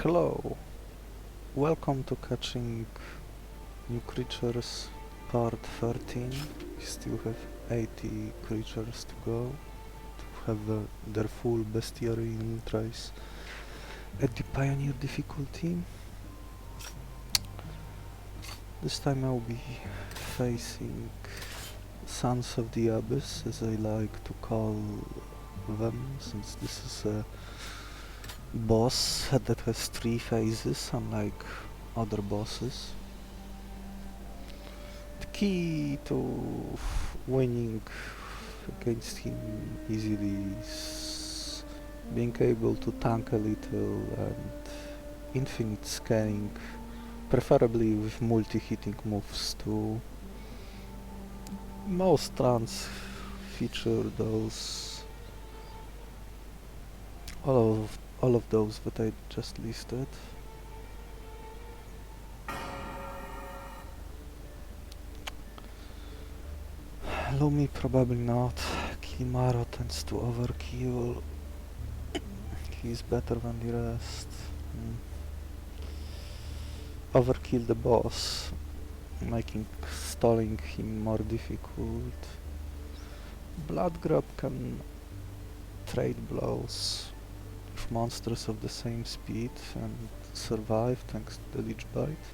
Hello, welcome to Catching New Creatures part 13. We still have 80 creatures to go to have their full Bestiary in Ultras at the Pioneer difficulty. This time I'll be facing Sons of the Abyss, as I like to call them, since this is a boss that has 3 phases, unlike other bosses. The key to winning against him easily is being able to tank a little and infinite scaling, preferably with multi-hitting moves too. Most runs feature those, all of those that I just listed. Lumi probably not. Kilimaro tends to overkill. He's better than the rest. Overkill the boss, making stalling him more difficult. Blood Grab can trade blows with monsters of the same speed and survive thanks to the Lich Bite.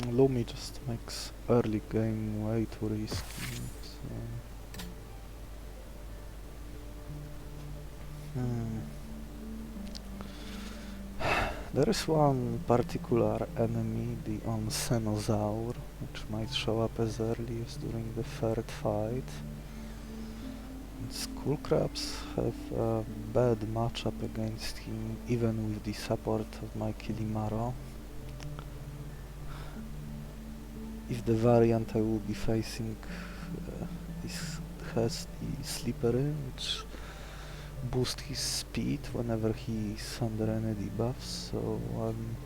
Lumi just makes early game way too risky, so... There is one particular enemy, the Onsenosaur, which might show up as early as during the third fight. And Skull Crabs have a bad matchup against him, even with the support of my Kilimaro. If the variant I will be facing has the Slippery, which boost his speed whenever he is under any debuffs, so I'm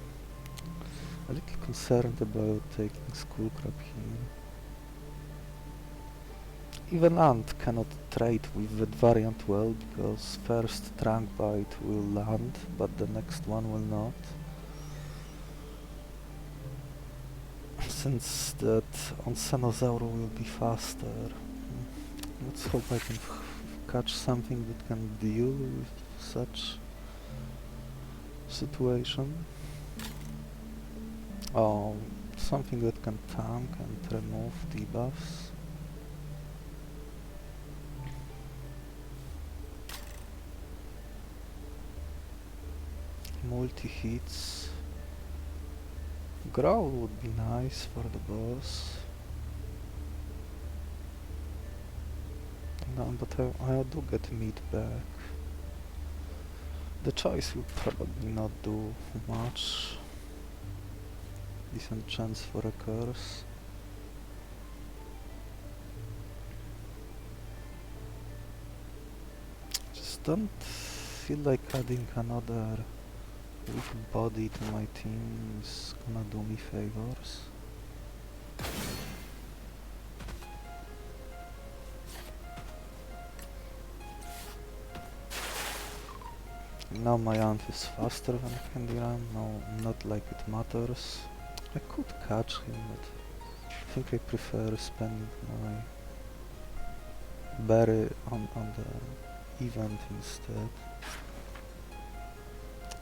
a little concerned about taking Skull Crab here. Even Ant cannot trade with that variant well, because first Trunk Bite will land, but the next one will not. Since that Onsenosaur will be faster, let's hope I can catch something that can deal with such situation. Oh, something that can tank and remove debuffs. Multi-hits. Growl would be nice for the boss. No, but I do get meat back. The choice will probably not do much. Decent chance for a curse. Just don't feel like adding another weak body to my team is gonna do me favors. Now my Ant is faster than Candy Ram, no, not like it matters. I could catch him, but I think I prefer spending my berry on the event instead.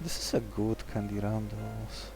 This is a good Candy Ram though, so...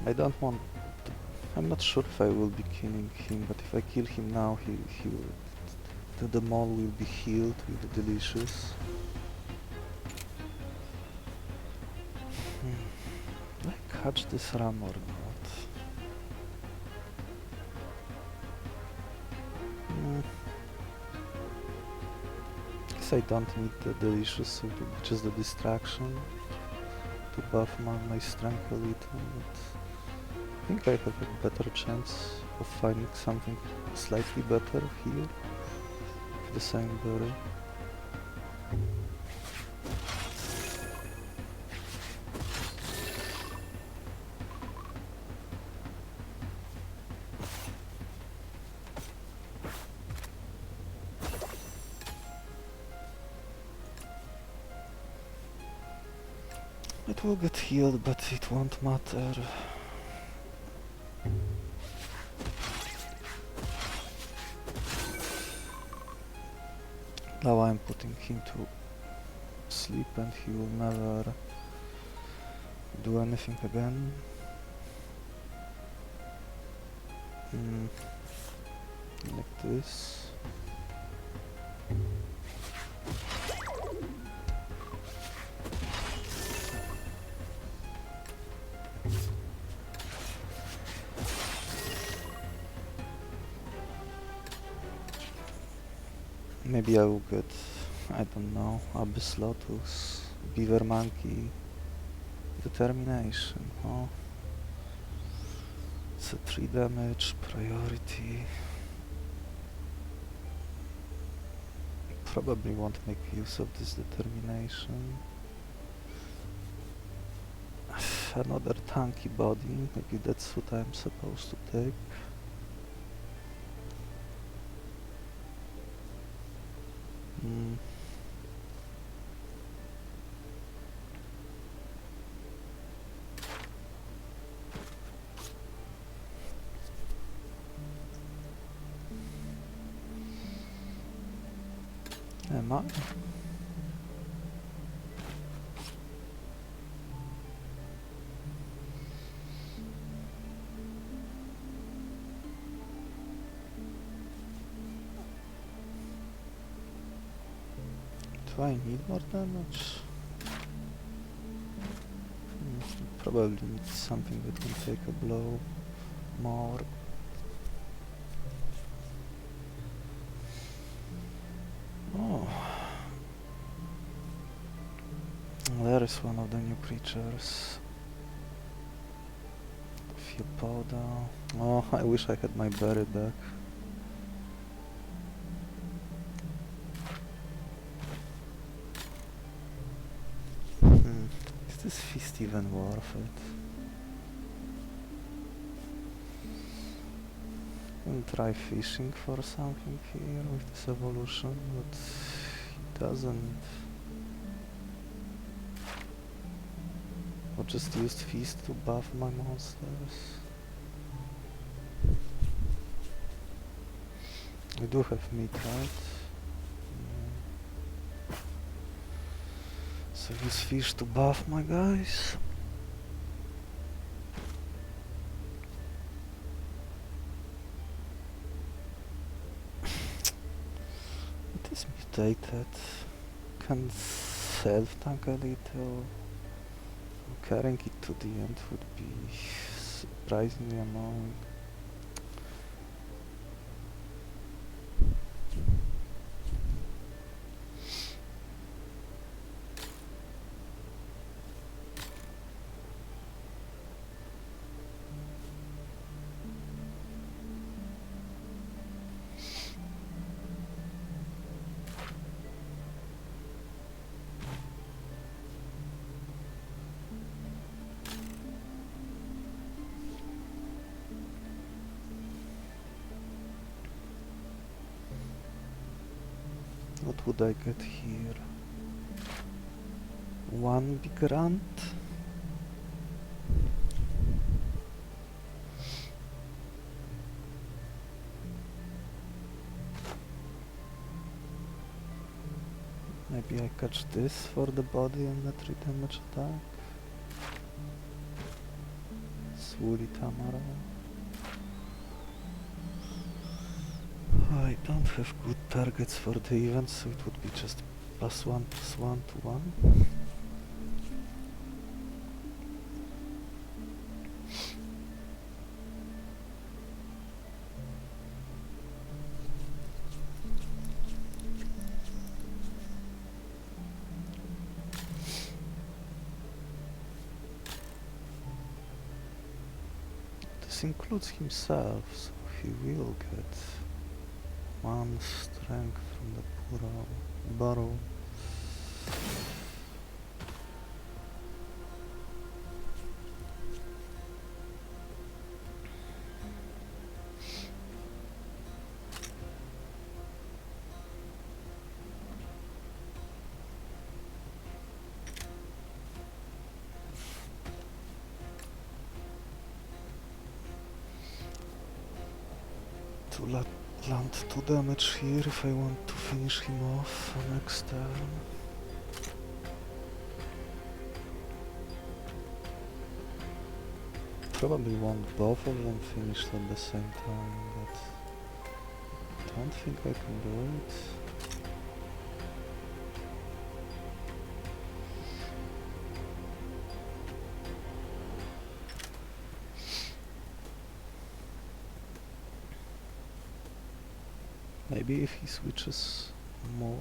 I don't want to, I'm not sure if I will be killing him, but if I kill him now, he will, the mole will be healed with the delicious. Do I catch this ram or not? guess I don't need the delicious, so it will be just the distraction to buff my strength a little, but I think I have a better chance of finding something slightly better here with the same berry. It will get healed, but it won't matter. Now I'm putting him to sleep and he will never do anything again. Like this. Maybe I will get, I don't know, Abyss Lotus, Beaver Monkey, Determination. Oh, it's a 3 damage, priority. Probably won't make use of this determination. Another tanky body, maybe that's what I'm supposed to take. Am I? Do I need more damage? Probably need something that can take a blow more. Oh, there is one of the new creatures. Theopoda. Oh, I wish I had my berry back. Is this feast even worth it? I'll try fishing for something here with this evolution, but it doesn't. Or just used feast to buff my monsters. I do have meat, right? So use fish to buff my guys. It is mutated. Can self-tank a little. Carrying it to the end would be surprisingly annoying. What would I get here? One big runt? Maybe I catch this for the body and the 3 damage attack. Scaly Dragon. I don't have good targets for the event, so it would be just +1/+1 to 1. this includes himself, so he will get 1 strength from the burrow. To land 2 damage here if I want to finish him off next turn. Probably want both of them finished at the same time, but I don't think I can do it. Maybe if he switches move.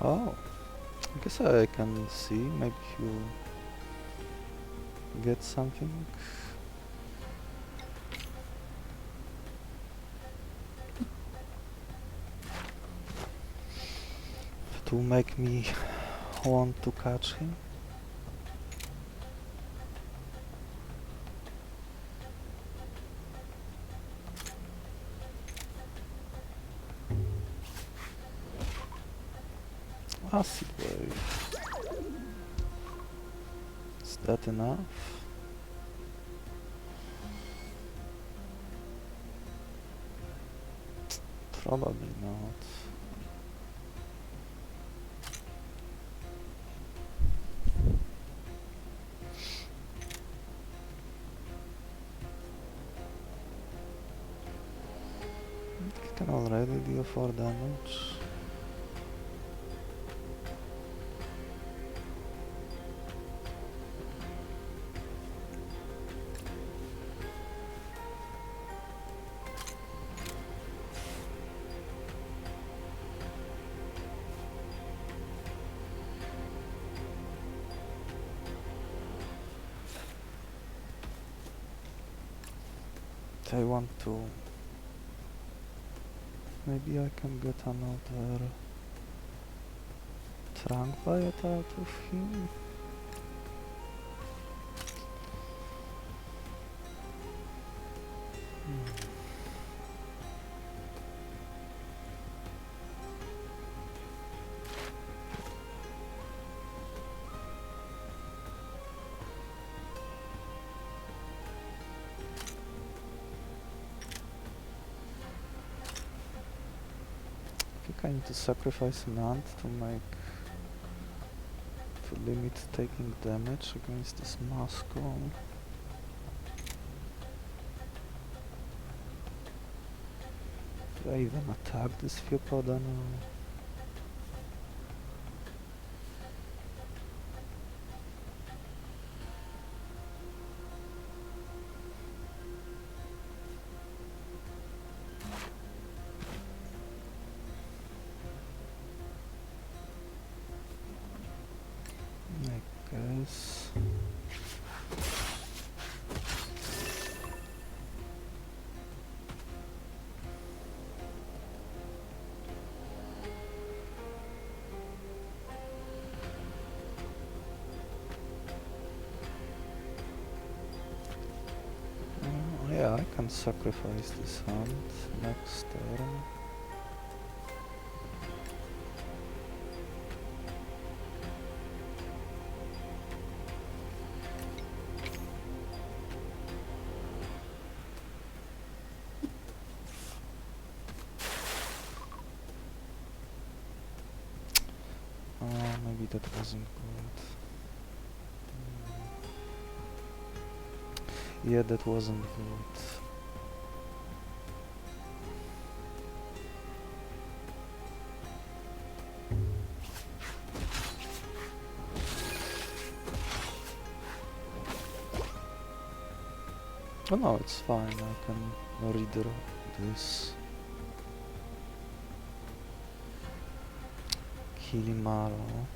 Oh, I guess I can see, maybe he'll get something. To make me want to catch him. Acid wave. Is that enough? Probably not. It can already deal 4 damage. I want to... Maybe I can get another trunk bite out of him. I need to sacrifice an ant to limit taking damage against this Muscle. Do I even attack this Theopoda now? Yeah, I can sacrifice this hand next turn. Maybe that wasn't good. Yeah, that wasn't good. Oh no, it's fine, I can redirect this. Kilimaro.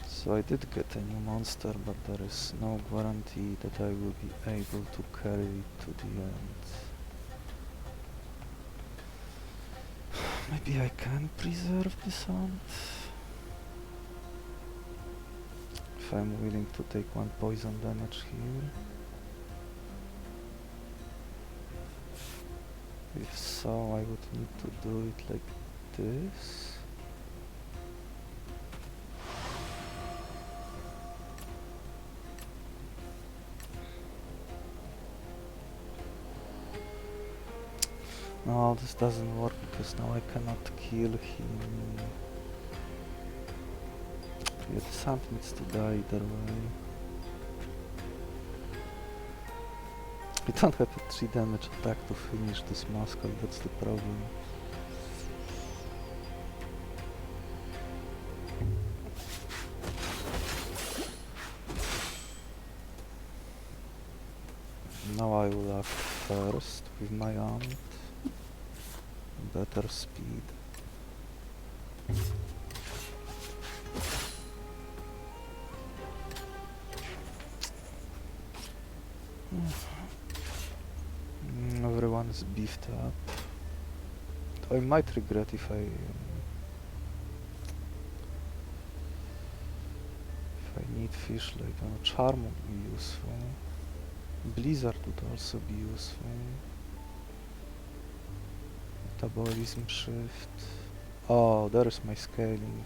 So I did get a new monster, but there is no guarantee that I will be able to carry it to the end. Maybe I can preserve this hunt? If I'm willing to take one poison damage here. If so, I would need to do it like this. No, this doesn't work because now I cannot kill him. Yeah, the hunt needs to die either way. I don't have a 3 damage attack to finish this mascot, that's the problem. Now I will act first with my aunt. Better speed. Everyone is beefed up. I might regret if I need fish later. Charm would be useful. Blizzard would also be useful. Metabolism shift. Oh, there is my scaling.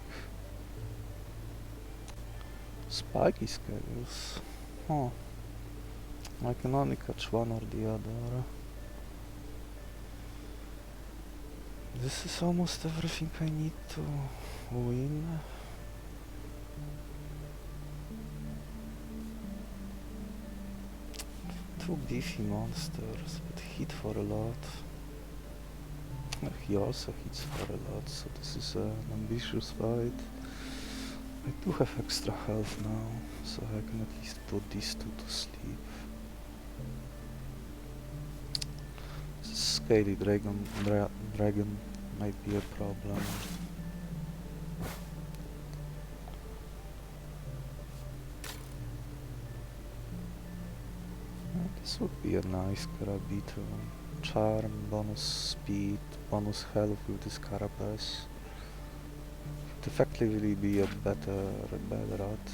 Spiky scales. Oh. I can only catch one or the other. This is almost everything I need to win. Two beefy monsters, but hit for a lot. He also hits for a lot, so this is an ambitious fight. I do have extra health now, so I can at least put these two to sleep. Scaly Dragon might be a problem. This would be a nice Karabito. Charm, bonus speed, bonus health with this carapace. Could effectively be a better rat.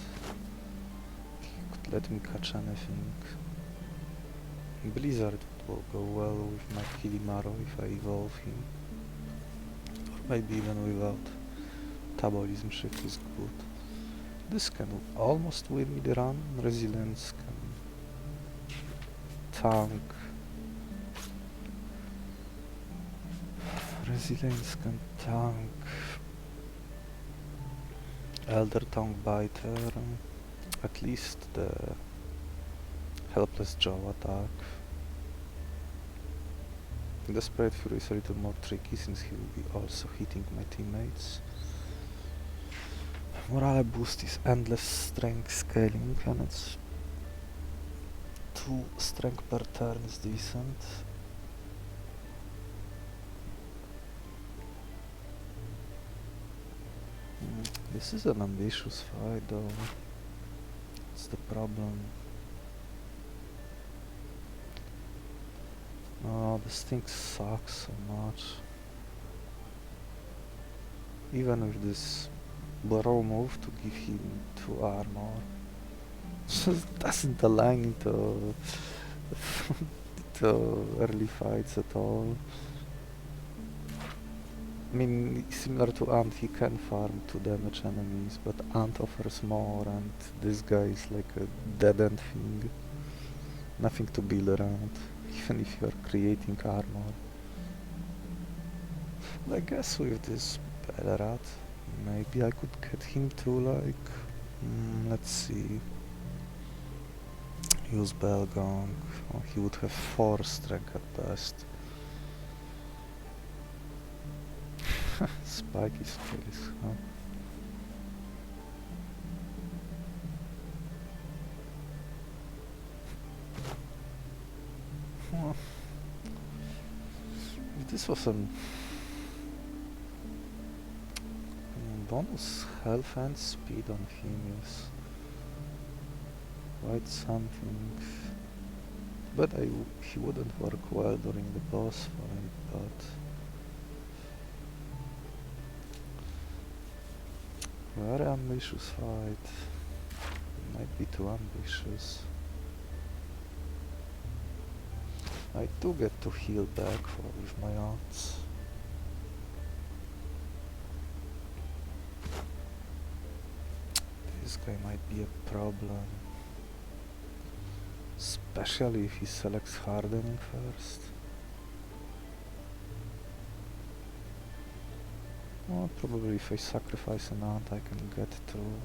Could let me catch anything. Blizzard will go well with my Kilimaro if I evolve him. Or maybe even without. Metabolism shift is good. This can almost win me the run. Resilience can tank. Resilience can tank. Elder Tongue Biter. At least the Helpless Jaw attack. Desperate Fury is a little more tricky since he will be also hitting my teammates. Morale boost is endless strength scaling and it's 2 strength per turn is decent. This is an ambitious fight though. That's the problem. Oh, this thing sucks so much. Even with this Burrow move to give him 2 armor, just doesn't align into early fights at all. I mean, similar to Ant, he can farm to damage enemies, but Ant offers more and this guy is like a dead-end thing. Nothing to build around, even if you are creating armor. I guess with this Bellerat, maybe I could get him to like... let's see... use Belgong. Oh, he would have 4 strength at best. Spiky skills, huh? Well, if this was an bonus health and speed on him is quite something, but he wouldn't work well during the boss fight, but very ambitious fight. Might be too ambitious. I do get to heal back with my odds. This guy might be a problem. Especially if he selects hardening first. Well, probably if I sacrifice an ant I can get through.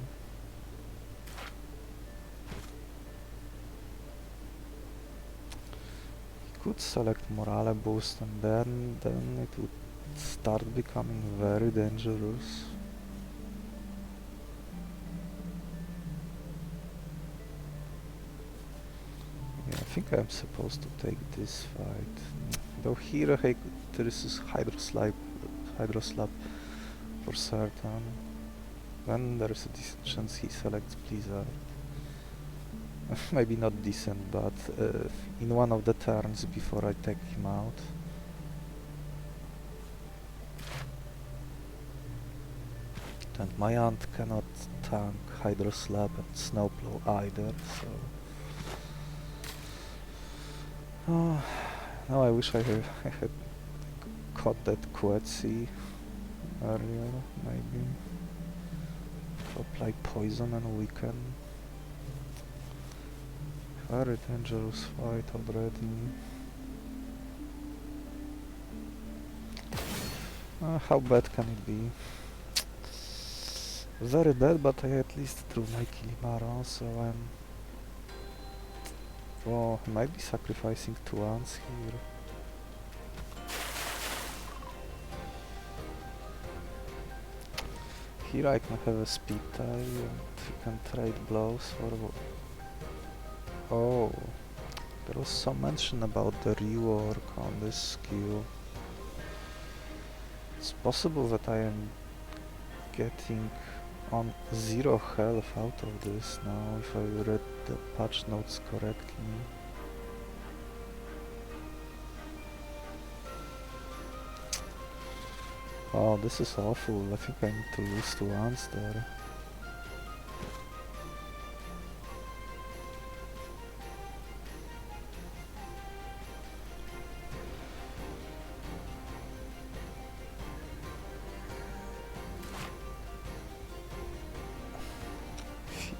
Could select morale boost and then it would start becoming very dangerous. Yeah, I think I'm supposed to take this fight. Though here there is Hydroslap for certain. Then there is a decent chance he selects Blizzard. Maybe not decent, but in one of the turns before I take him out. And my ant cannot tank Hydroslap and Snowplow either, so... Oh, now I wish I had caught that Quetzy earlier, maybe. To apply poison and weaken. Very dangerous fight already. How bad can it be? Very bad, but I at least drew my Kilimaro, so I'm... Oh, I might be sacrificing 2 ants here. Here I can have a speed tie and we can trade blows for... Oh, there was some mention about the rework on this skill. It's possible that I am getting on 0 health out of this now, if I read the patch notes correctly. Oh, this is awful. I think I need to lose 2 ants there.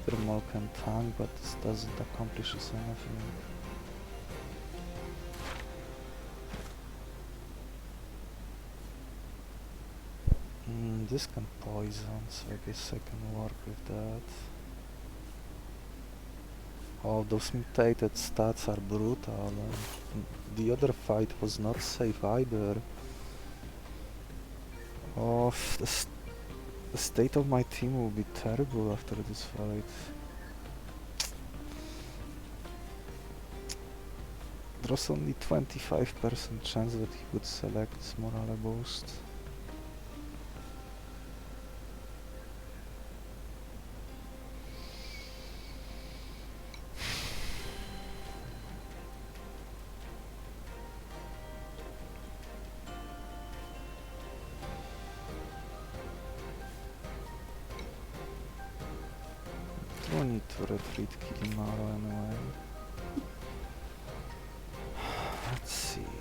Thermal can tank, but this doesn't accomplish anything. This can poison, so I guess I can work with that. Oh, those mutated stats are brutal, and the other fight was not safe either. Oh, the state of my team will be terrible after this fight. There's only 25% chance that he would select this morale boost. I need to retreat Kilimaro anyway. Let's see.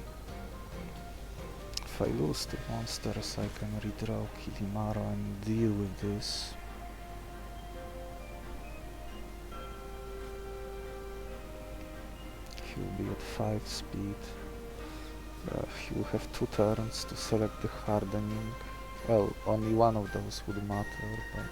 If I lose the monsters, I can redraw Kilimaro and deal with this. He will be at 5 speed. He will have 2 turns to select the hardening. Well, only one of those would matter, but...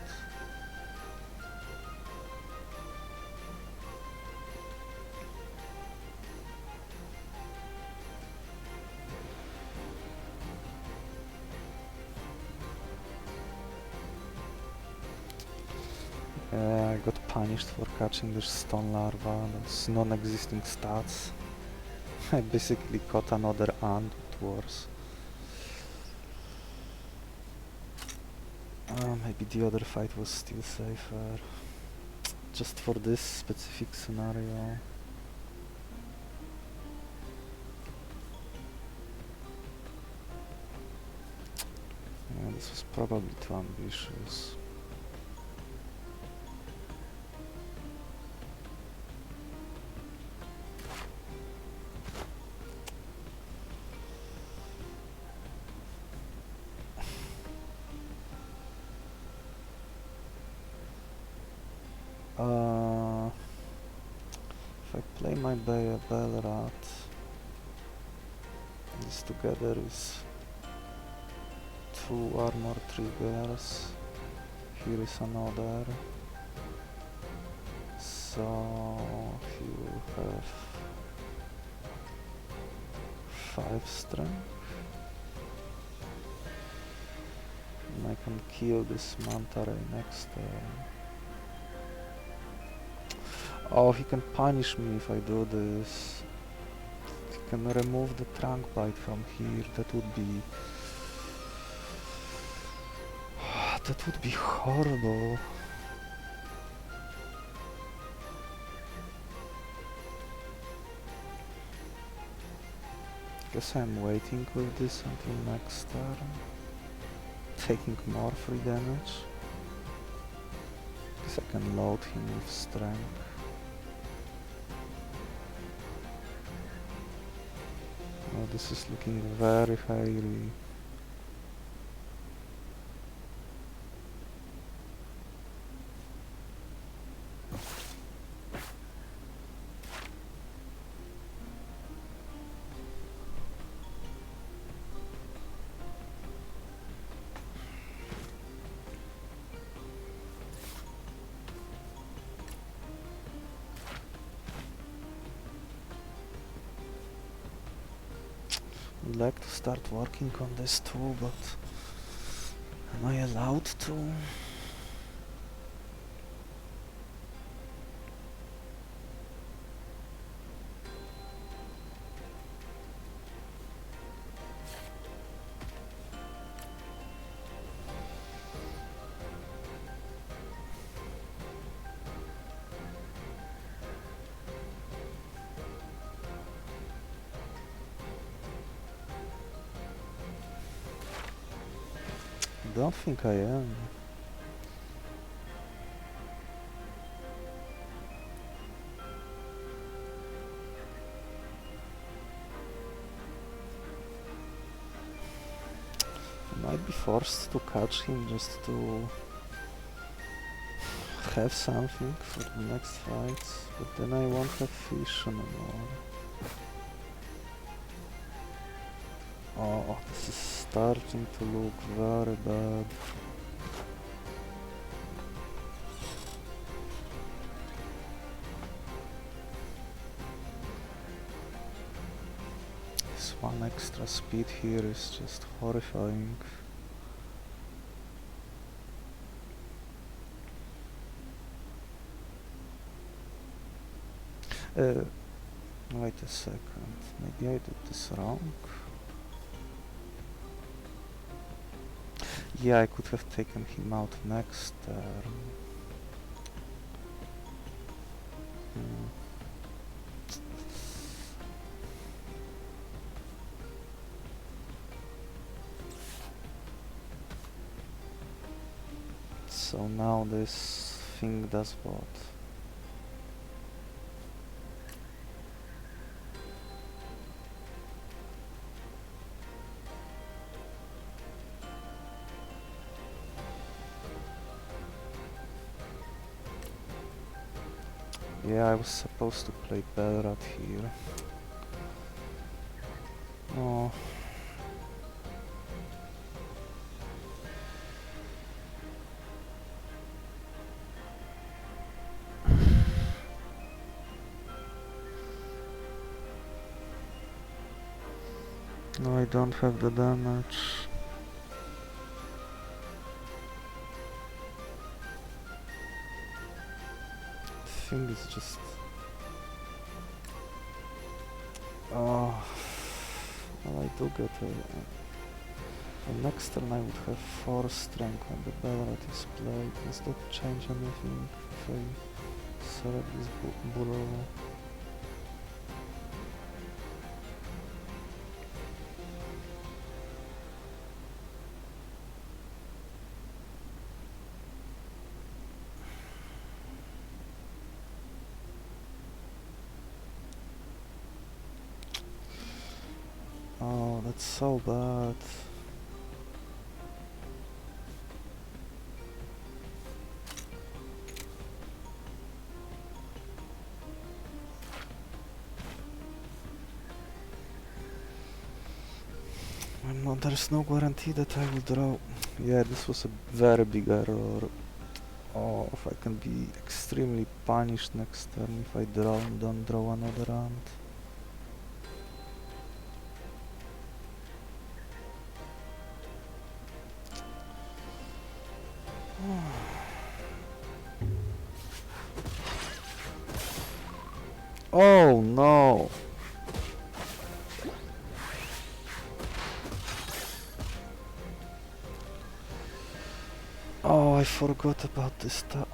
I got punished for catching this stone larva. That's non-existing stats. I basically caught another ant, but worse. Maybe the other fight was still safer. Just for this specific scenario. Yeah, this was probably too ambitious. If I play my bell rat, this together is 2 armor triggers. Here is another. So he will have 5 strength. And I can kill this Manta Ray next turn. Oh, he can punish me if I do this. He can remove the trunk bite from here. That would be... that would be horrible. Guess I'm waiting with this until next turn. Taking more free damage. Guess I can load him with strength. Oh, this is looking very hairy. I'd like to start working on this too, but am I allowed to? I don't think I am. I might be forced to catch him just to have something for the next fights, but then I won't have fish anymore. Oh, this is starting to look very bad. This one extra speed here is just horrifying. Wait a second, maybe I did this wrong? Yeah, I could have taken him out next turn. So now this thing does what? Yeah, I was supposed to play Belrat here. Oh. No, I don't have the damage. think it's just... Oh, well, I do get a next turn I would have 4 strength when the Belrat is played. Does that change anything if I select this burrow? Oh, that's so bad. No, there's no guarantee that I will draw. Yeah, this was a very big error. Oh, if I can be extremely punished next turn if I don't draw another hand. Oh no! Oh, I forgot about this stuff.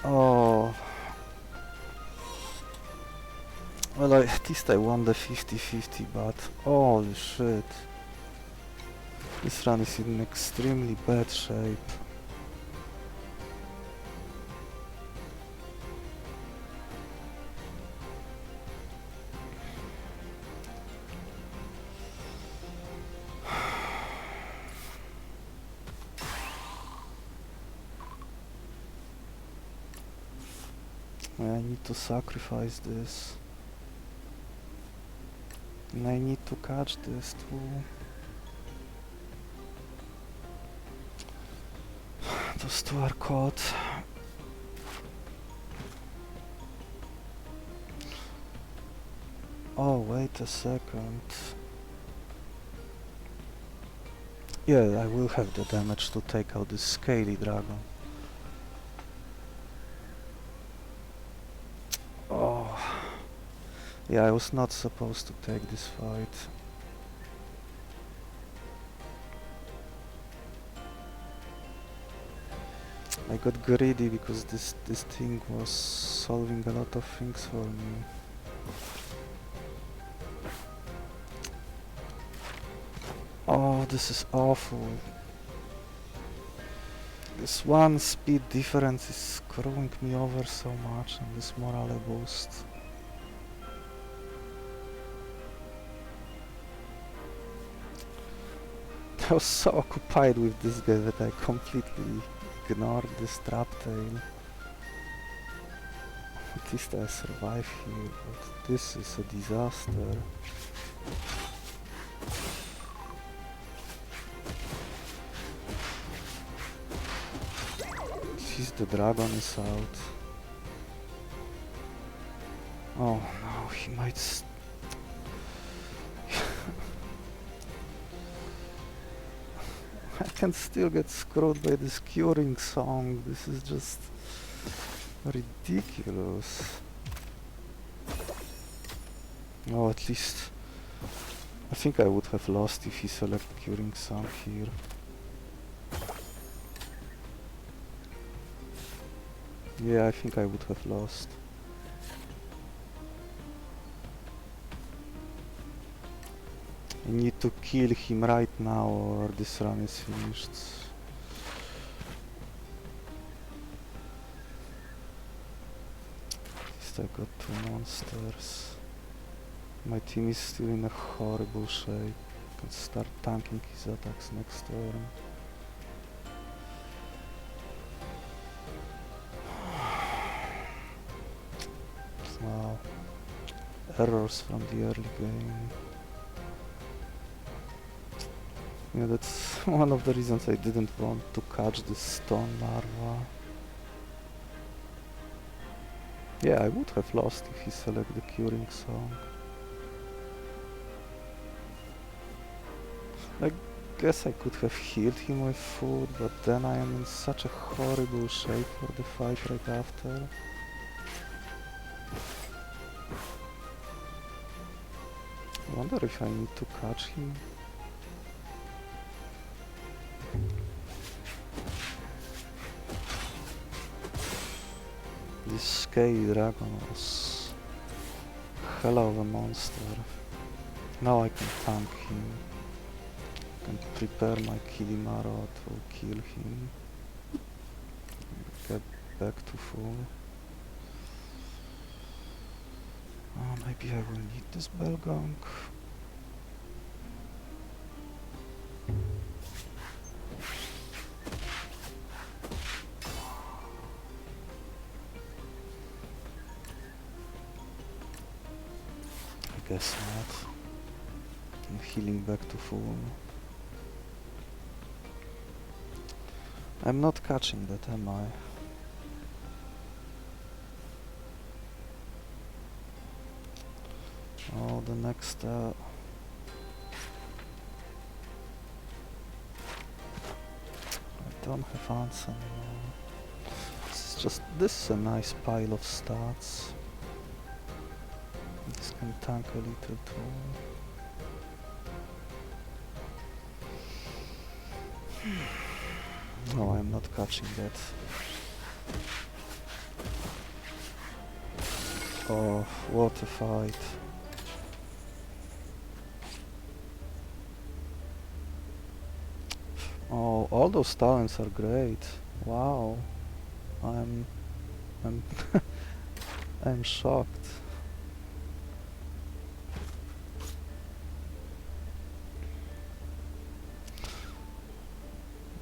Oh. Well, at least I won the 50-50, but holy shit. This run is in extremely bad shape. I need to sacrifice this. And I need to catch this too. Those two are caught. Oh, wait a second. Yeah, I will have the damage to take out this Scaly Dragon. Oh. Yeah, I was not supposed to take this fight. I got greedy because this thing was solving a lot of things for me. Oh, this is awful. This one speed difference is screwing me over so much, and this morale boost. I was so occupied with this guy that I completely ignored this trap tail. At least I survive here, but this is a disaster. Jeez, the dragon is out. Oh no, he might I can still get screwed by this curing song. This is just ridiculous. Oh, at least I think I would have lost if he selected curing song here. Yeah, I think I would have lost. I need to kill him right now or this run is finished. At least I got 2 monsters. My team is still in a horrible shape. I can start tanking his attacks next turn. Wow. Errors from the early game. Yeah, that's one of the reasons I didn't want to catch this stone larva. Yeah, I would have lost if he selected the Curing Song. I guess I could have healed him with food, but then I am in such a horrible shape for the fight right after. I wonder if I need to catch him. This Scaly Dragon was hell of a monster. Now I can tank him. I can prepare my Kilimaro to kill him. Get back to full. Oh, maybe I will need this bell gong. I guess not. I'm healing back to full. I'm not catching that, am I? Oh, the next... I don't have answer anymore. This is a nice pile of stats. This can tank a little too. No, I'm not catching that. Oh, what a fight. Oh, all those talents are great. Wow. I'm I'm shocked.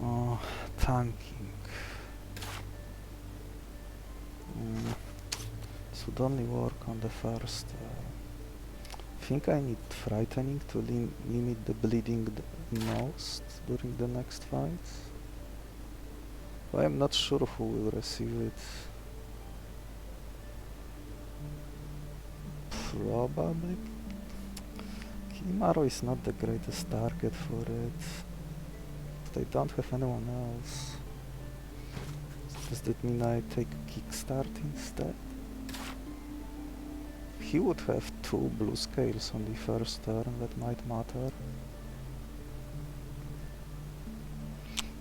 Oh, tanking. This would only work on the first. I think I need frightening to limit the bleeding most during the next fights. But I'm not sure who will receive it. Probably. Kilimaro is not the greatest target for it. But I don't have anyone else. Does that mean I take Kickstart instead? He would have 2 blue scales on the first turn, that might matter.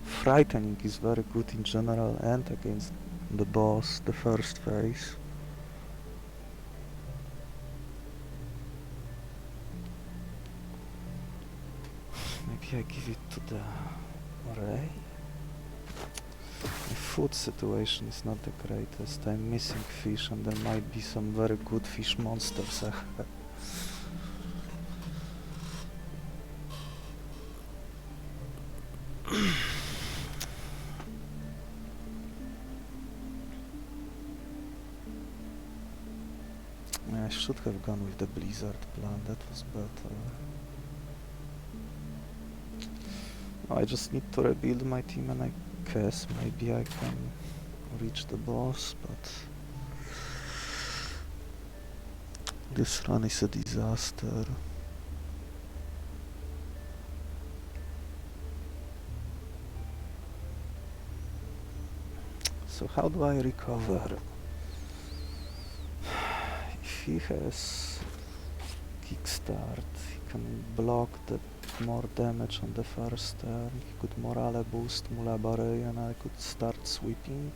Frightening is very good in general and against the boss, the first phase. Maybe I give it to the Ray? The food situation is not the greatest. I'm missing fish and there might be some very good fish monsters ahead. I should have gone with the blizzard plan, that was better. I just need to rebuild my team and I guess maybe I can reach the boss, but this run is a disaster. So how do I recover? If he has Kickstart, he can block the more damage on the first turn. He could morale boost Mulaba Ray and I could start sweeping.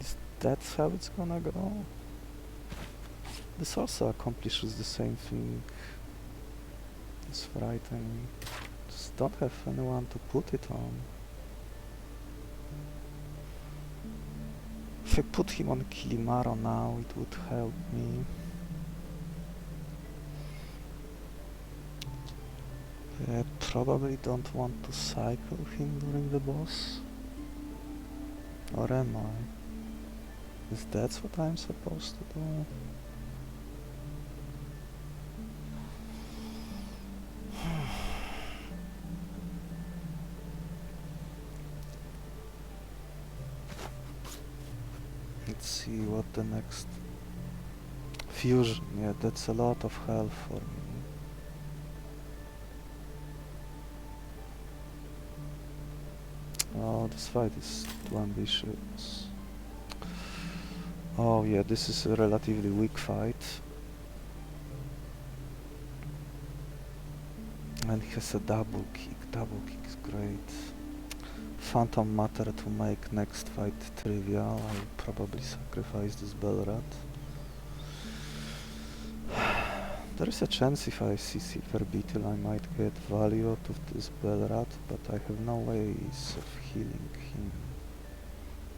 Is that how it's gonna go? This also accomplishes the same thing. It's frightening. Just don't have anyone to put it on. If I put him on Kilimaro now, it would help me. I probably don't want to cycle him during the boss. Or am I? Is that what I'm supposed to do? Let's see what the next... Fusion, yeah, that's a lot of health for me. Oh, this fight is too ambitious. Oh yeah, this is a relatively weak fight. And he has a double kick is great. Phantom Matter to make next fight trivial. I'll probably sacrifice this Belrat. There is a chance if I see Silver Beetle I might get value out of this Belrat, but I have no ways of healing him.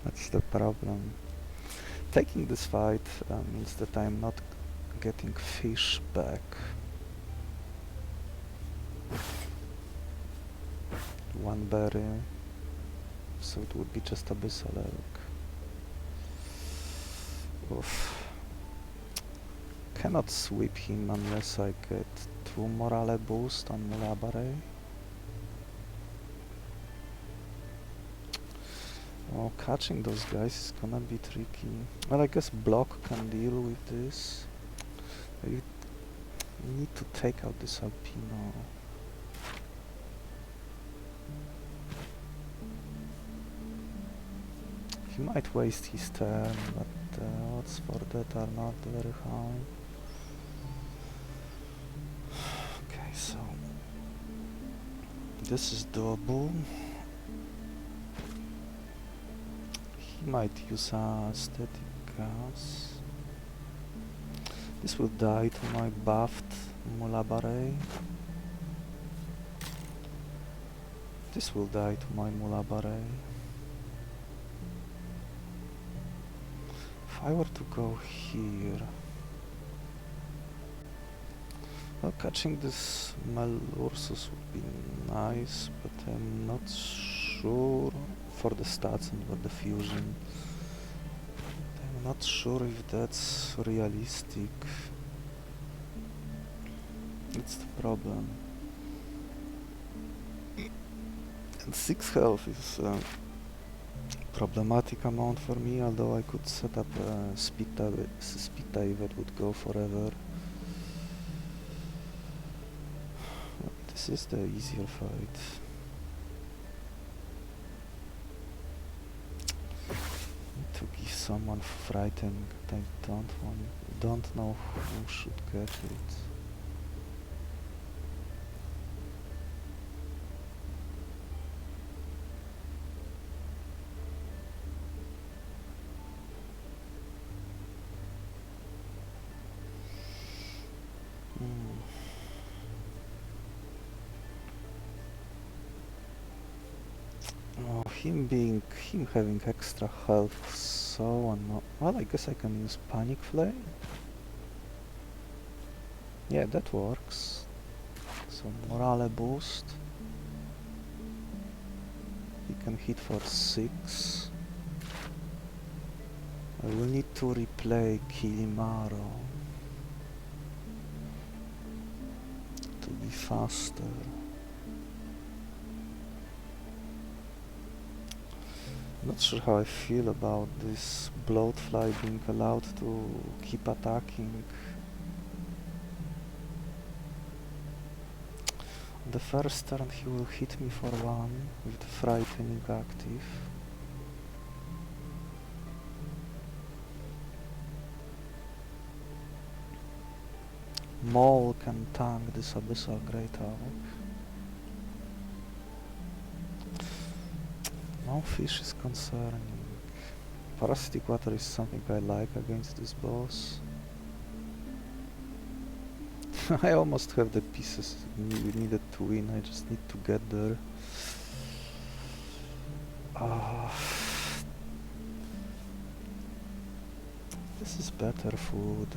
That's the problem. Taking this fight means that I'm not getting fish back. One berry, so it would be just Abyssal Elk. Oof. Cannot sweep him unless I get 2 morale boost on Mulaba Ray. Oh, catching those guys is gonna be tricky. Well, I guess block can deal with this. I need to take out this Alpino. He might waste his turn, but the odds for that are not very high. Okay, so this is doable. He might use a static gas. This will die to my buffed Mulaba Ray. This will die to my Mulaba Ray. If I were to go here... Well, catching this Malursus would be nice, but I'm not sure for the stats and for the fusion. I'm not sure if that's realistic. That's the problem. And 6 health is problematic amount for me, although I could set up a speed dive that would go forever. This is the easier fight. Need to give someone frightening. I don't know who should get it. Him having extra health, so well, I guess I can use Panic Flame. Yeah, that works. So morale boost. He can hit for 6. I will need to replay Kilimaro to be faster. Not sure how I feel about this Bloatfly being allowed to keep attacking. The first turn he will hit me for 1 with the frightening active. Maul can tank this Abyssal Great Havoc. No fish is concerning. Parasitic water is something I like against this boss. I almost have the pieces we needed to win, I just need to get there. This is better food.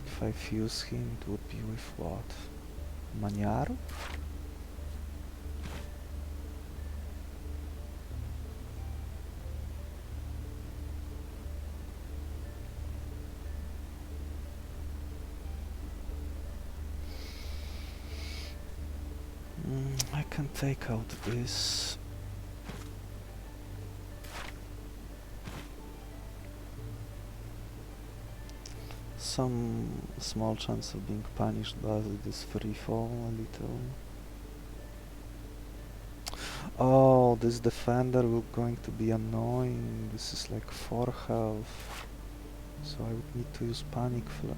If I fuse him, it would be with what? Maniaruk? I can take out this. some small chance of being punished by this free fall a little. Oh, this defender will going to be annoying. This is like 4 health. So I would need to use panic flail.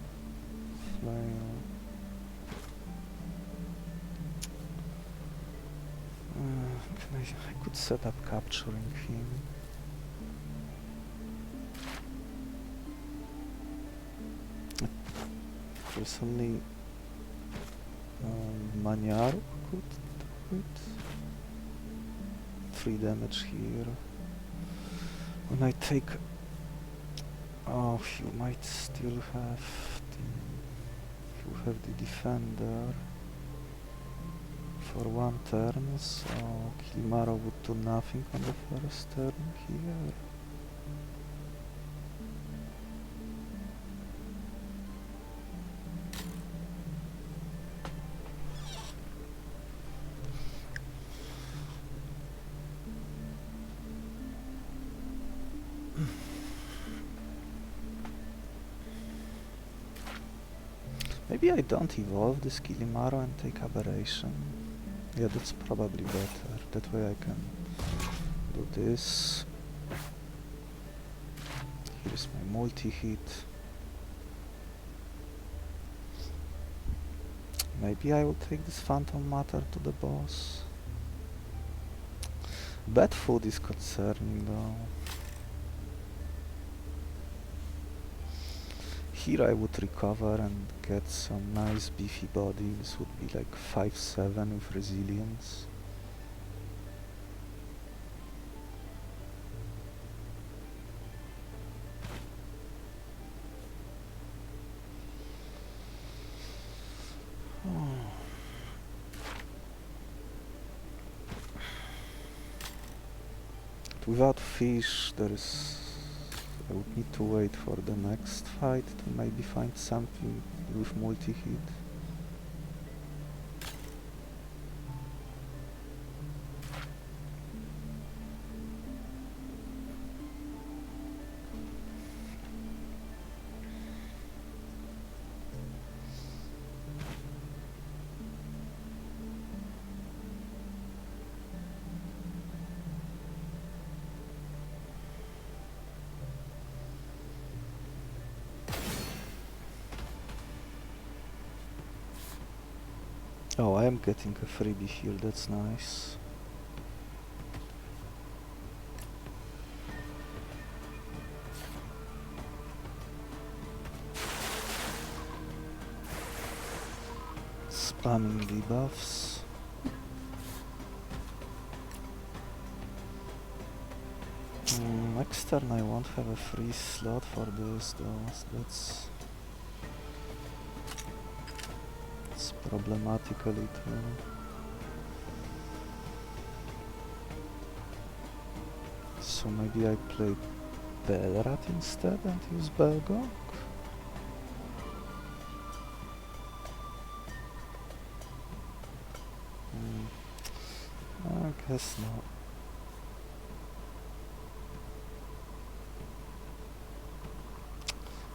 I could set up capturing him. There's only Maniaruk could do it. 3 damage here. When I take... Oh, you might still have the defender for 1 turn, so Kilimaro would do nothing on the first turn here. Maybe I don't evolve this Kilimaro and take Aberration. Yeah, that's probably better. That way I can do this. Here's my multi-hit. Maybe I will take this Phantom Matter to the boss. Bad food is concerning though. Here I would recover and get some nice beefy body. This would be like 5-7 with resilience. Without fish, I would need to wait for the next fight to maybe find something with multi-hit. Oh, I am getting a freebie here, that's nice. Spamming debuffs. Next turn I won't have a free slot for this though, so that's problematic a little. So maybe I play Belrat instead and use Belgok? I guess not.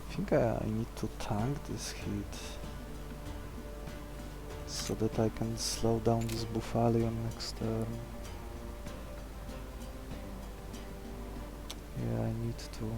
I think I need to tank this hit so that I can slow down this Buffalion next turn. Yeah, I need to.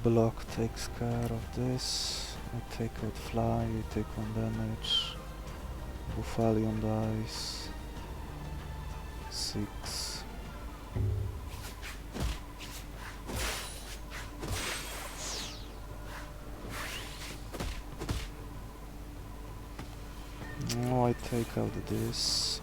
Block takes care of this. I take out fly, I take 1 damage. Buffalion dies. 6. Now I take out this.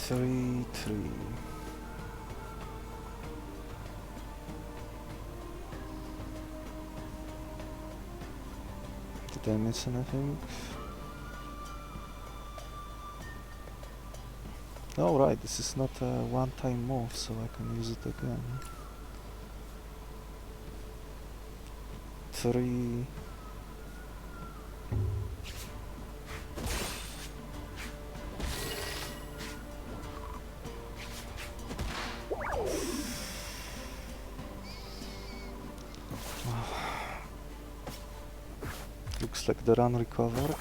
3-3. Did I miss anything? Oh right, this is not a one-time move, so I can use it again. 3. Looks like the run recovered.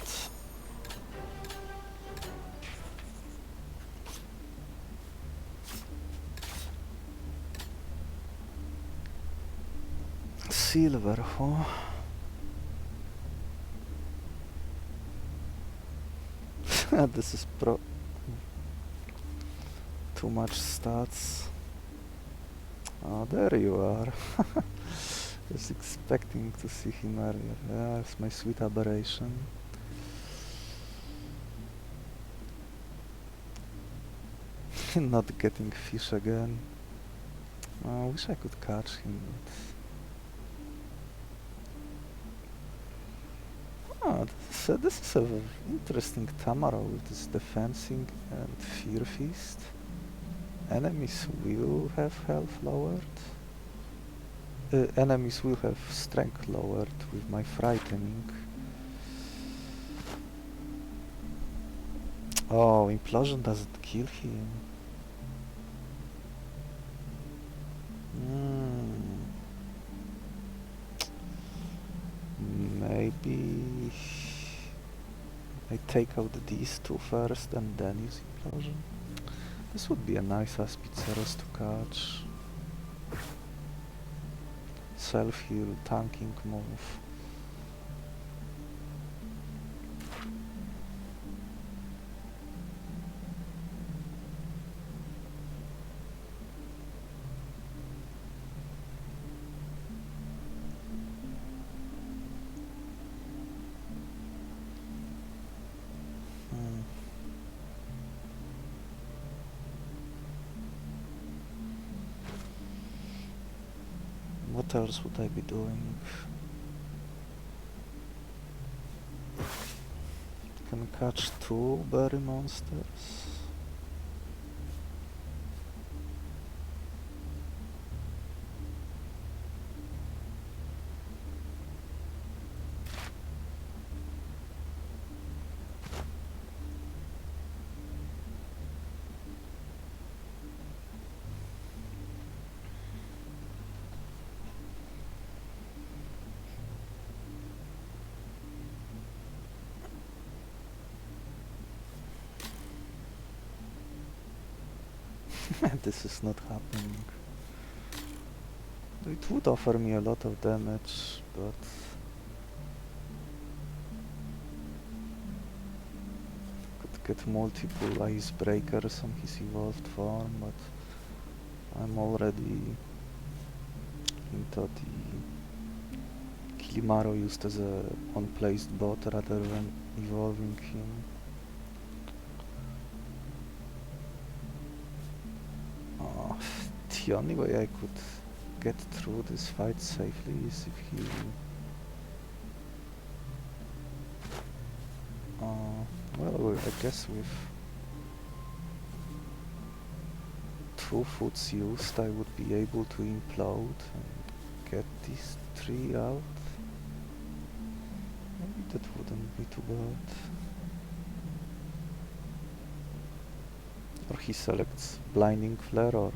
Silver, huh? This is too much stats. Oh, there you are. Was expecting to see him earlier. Yeah, it's my sweet Aberration. Not getting fish again. I wish I could catch him, but... this is a interesting Tamara with this defensing and Fear Feast. Enemies will have health lowered. Enemies will have strength lowered with my frightening. Oh, implosion doesn't kill him. Maybe I take out these two first and then use implosion. This would be a nice Aspiceros to catch. Self-heal, tanking move. What else would I be doing? Can catch 2 berry monsters. This is not happening. It would offer me a lot of damage, but could get multiple icebreakers on his evolved form, but I'm already into the Kilimaro used as a unplaced bot rather than evolving him. The only way I could get through this fight safely is if he... well, I guess with 2 foots used I would be able to implode and get these 3 out. Maybe that wouldn't be too bad. Or he selects Blinding Flare or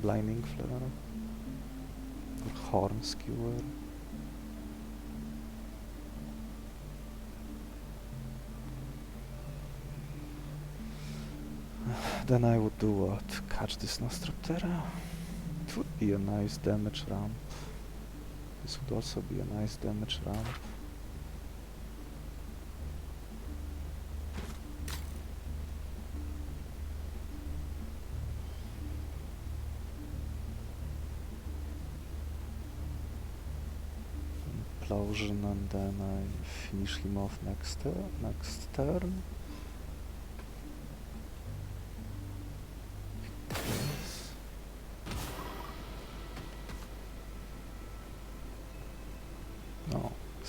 Blinding Flare or Horn Skewer. Then I would do what? Catch this Nostroptera? It would be a nice damage ramp. This would also be a nice damage ramp. Implosion, and then I finish him off next turn.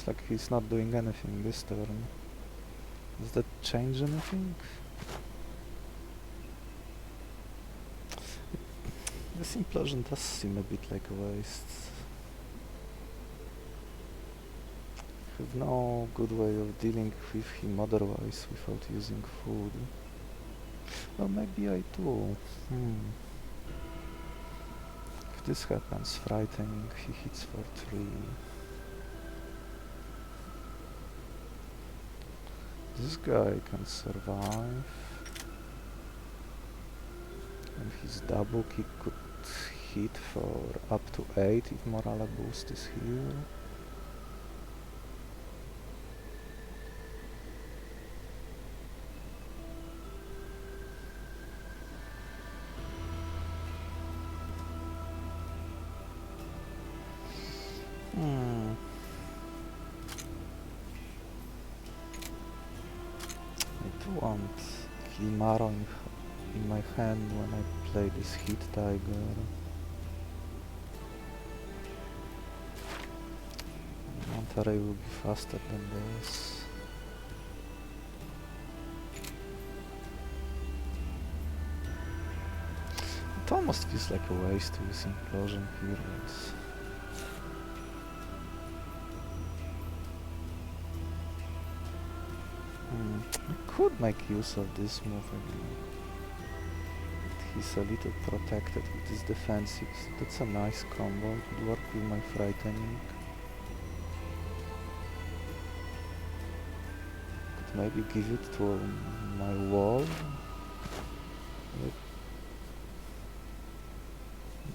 Looks like he's not doing anything this turn. Does that change anything? This implosion does seem a bit like a waste. I have no good way of dealing with him otherwise without using food. Well, maybe I do. If this happens, frightening, he hits for 3. This guy can survive. And his double kick could hit for up to 8 if morale boost is here. I do want Kilimaro in my hand when I play this Heat Tiger. Manta Ray will be faster than this. It almost feels like a waste to use Implosion here, but I could make use of this move again. He's a little protected with his defensives. That's a nice combo. It would work with my frightening. Could maybe give it to my wall.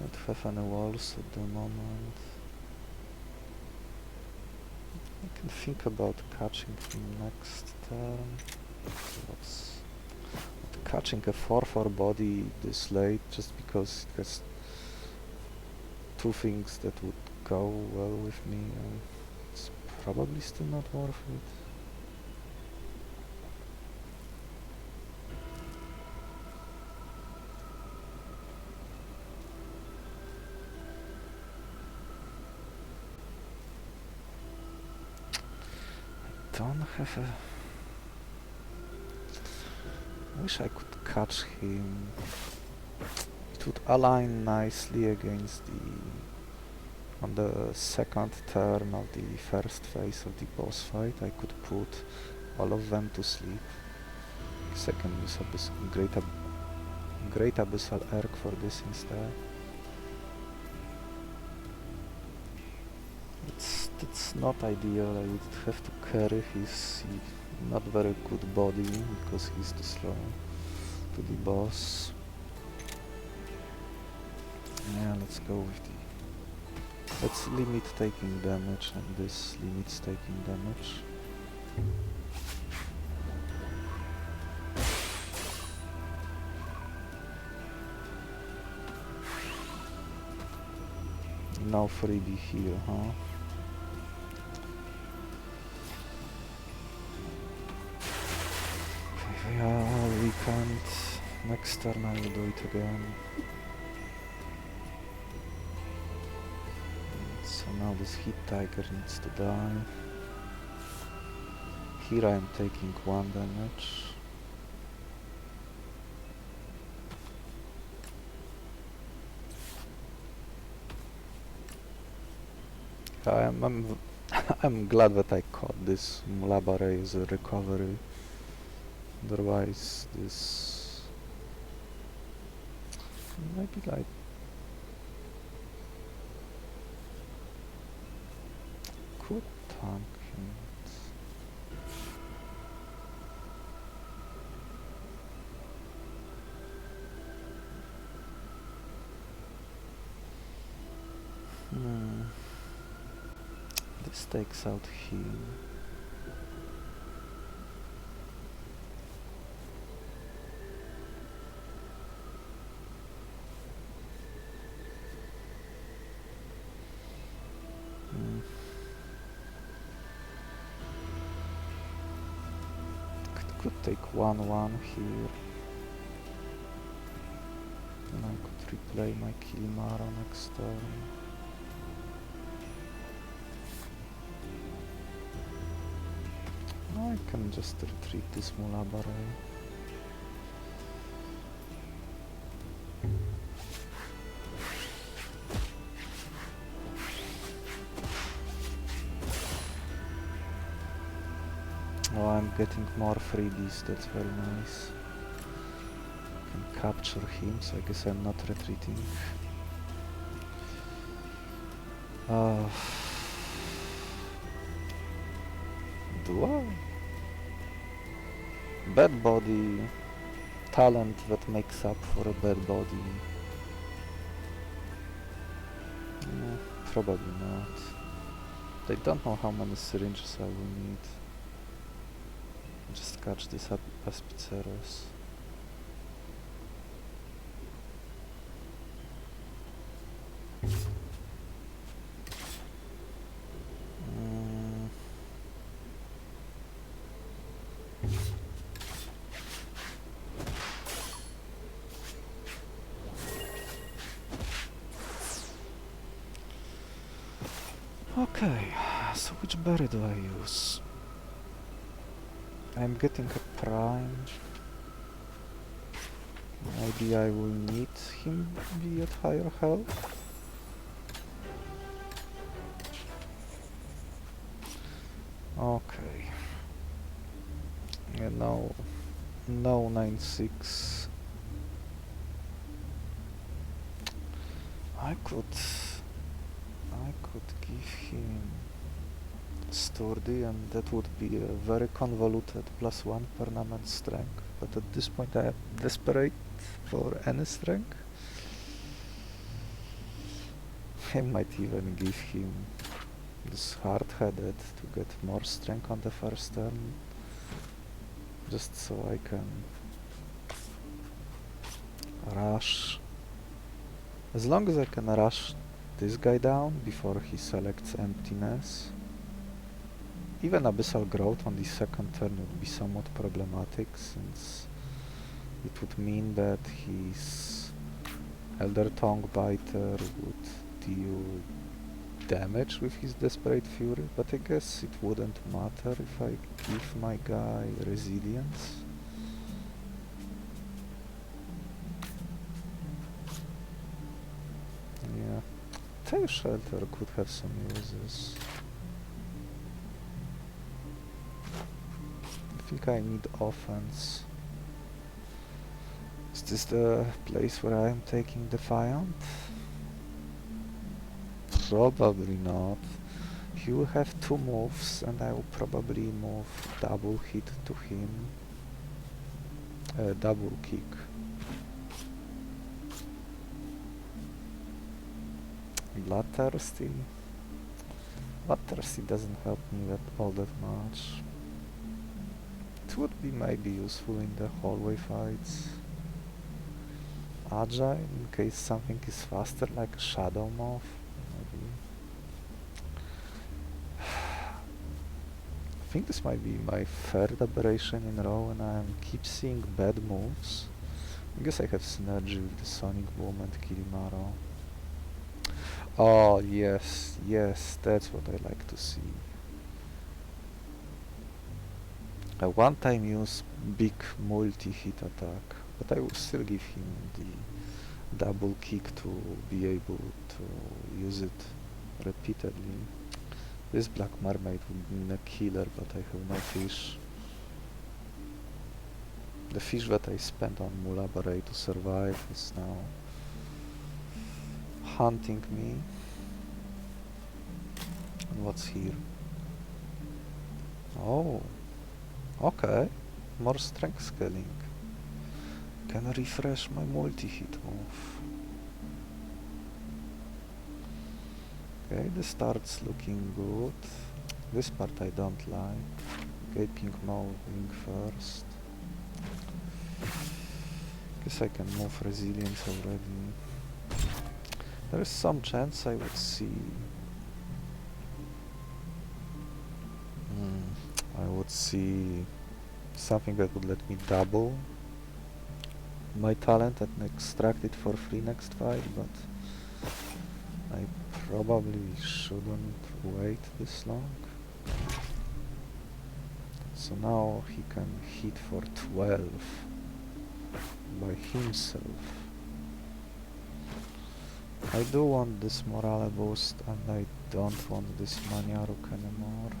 Not have any walls at the moment. I can think about catching him next turn. Catching a 4/4 body this late just because it has 2 things that would go well with me, and it's probably still not worth it. I don't have a... I wish I could catch him. It would align nicely against on the second turn of the first phase of the boss fight. I could put all of them to sleep. Second use Great Abyssal Erg for this instead. It's not ideal. I would have to carry his not very good body because he's too slow to the boss. Yeah, let's go with the... Let's limit taking damage, and this limits taking damage. No freebie here, huh? Yeah, we can't. Next turn I will do it again. So now this Heat Tiger needs to die. Here I am taking 1 damage. I'm glad that I caught this Mulaba Ray as a recovery. Otherwise, this maybe like could tank him. This takes out him. Could take 1/1 here. And I could replay my Kilimaro next turn. I can just retreat this Mulaba Ray. Oh, I'm getting more freebies, that's very nice. Can capture him, so I guess I'm not retreating. Do I? Bad body. Talent that makes up for a bad body. No, probably not. I don't know how many syringes I will need. Just catch this Aspiceros. Okay, so which berry do I use? I'm getting a prime. Maybe I will need him be at higher health. Okay. Yeah, no 9-6. I could give him sturdy, and that would be a very convoluted +1 permanent strength, but at this point I am desperate for any strength. I might even give him this hard-headed to get more strength on the first turn, just so I can rush. As long as I can rush this guy down before he selects emptiness. Even Abyssal Growth on the second turn would be somewhat problematic, since it would mean that his Elder Tongue Biter would deal damage with his Desperate Fury, but I guess it wouldn't matter if I give my guy Resilience. Yeah, Tail Shelter could have some uses. I think I need offense. Is this the place where I am taking Defiant? Probably not. He will have 2 moves, and I will probably move double hit to him. Double kick. Bloodthirsty? Bloodthirsty doesn't help me all that much. It would be maybe useful in the hallway fights. Agile, in case something is faster, like a Shadow Moth, maybe. I think this might be my 3rd aberration in a row, and I keep seeing bad moves. I guess I have synergy with the Sonic Boom and Kilimaro. Oh, yes, that's what I like to see. A one-time use big multi-hit attack, but I will still give him the double kick to be able to use it repeatedly. This Black Mermaid would be a killer, but I have no fish. The fish that I spent on Mulaba Ray to survive is now hunting me. And what's here? Oh, okay, more strength scaling. Can refresh my multi-hit move. Okay, this starts looking good. This part I don't like. Gaping Mowing first. Guess I can move Resilience already. There is some chance I would see... I would see something that would let me double my talent and extract it for free next fight, but I probably shouldn't wait this long. So now he can hit for 12 by himself. I do want this morale boost and I don't want this Maniaruk anymore.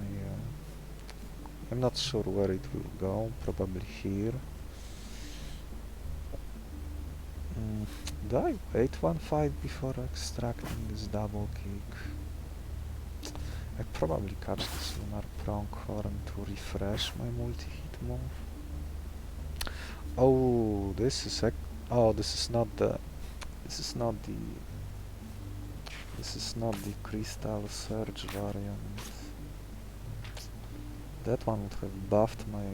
Yeah. I'm not sure where it will go, probably here. Do I wait one fight before extracting this double kick? I probably catch this Lunar Pronghorn to refresh my multi-hit move. Oh, this is this is not the Crystal Surge variant. That one would have buffed my...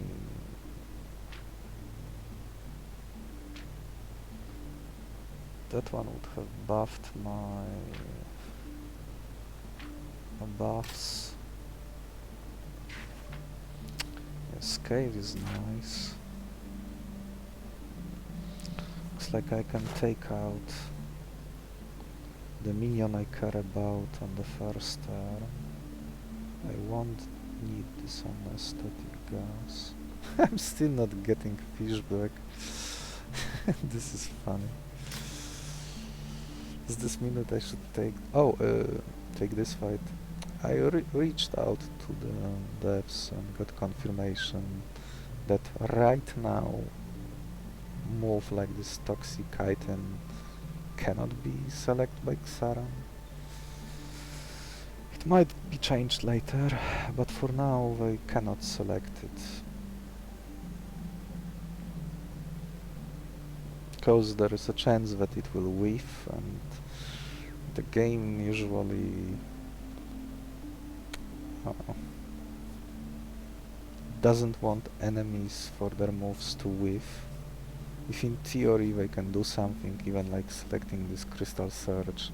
That one would have buffed my buffs. Yeah, scale is nice. Looks like I can take out the minion I care about on the first turn. I won't need this anesthetic gas. I'm still not getting fishback. This is funny. Does this mean that I should take... take this fight? I reached out to the devs and got confirmation that right now move like this toxic item cannot be selected by Xaran. It might be changed later, but for now they cannot select it. Because there is a chance that it will whiff, and the game usually doesn't want enemies for their moves to whiff. If in theory they can do something, even like selecting this Crystal Surge,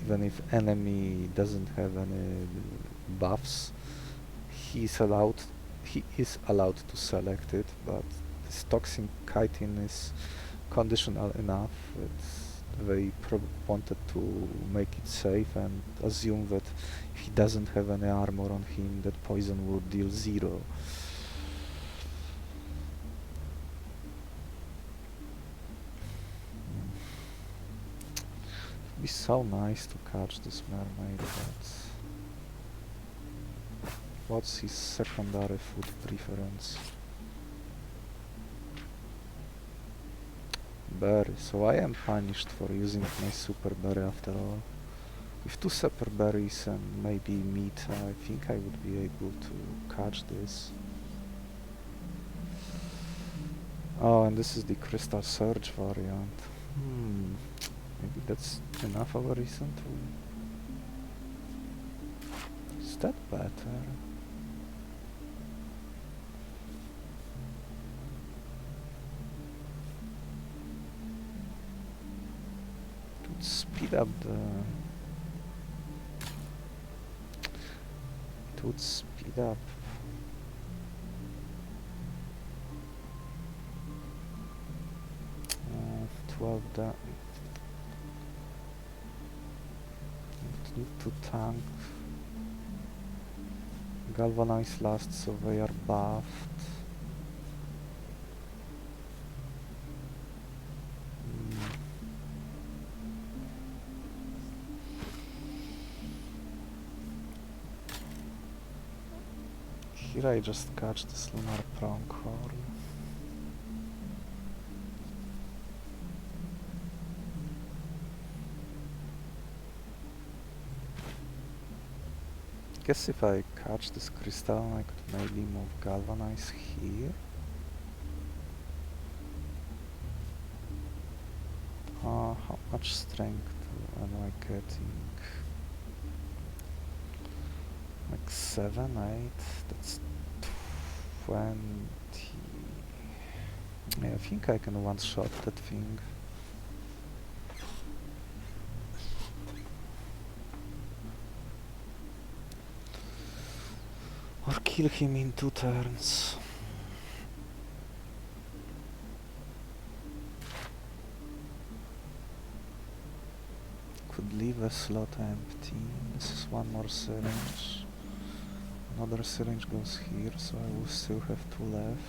even if enemy doesn't have any buffs, he is allowed to select it, but this toxic chitin is conditional enough that they wanted to make it safe and assume that if he doesn't have any armor on him, that poison will deal 0. It'd be so nice to catch this mermaid, but what's his secondary food preference? Berry, so I am punished for using my super berry after all. With 2 super berries and maybe meat, I think I would be able to catch this. Oh, and this is the Crystal Surge variant. Maybe that's enough of a reason to... Is that better? It would speed up the... It would speed up... 12 damage. Need to tank. Galvanize last, so they are buffed. Here I just catch this Lunar Pronghorn. Guess if I catch this crystal, I could maybe move Galvanize here. How much strength am I getting? Like 7, 8, that's 20. Yeah, I think I can one-shot that thing. Or kill him in 2 turns. Could leave a slot empty. This is one more syringe. Another syringe goes here, so I will still have two left.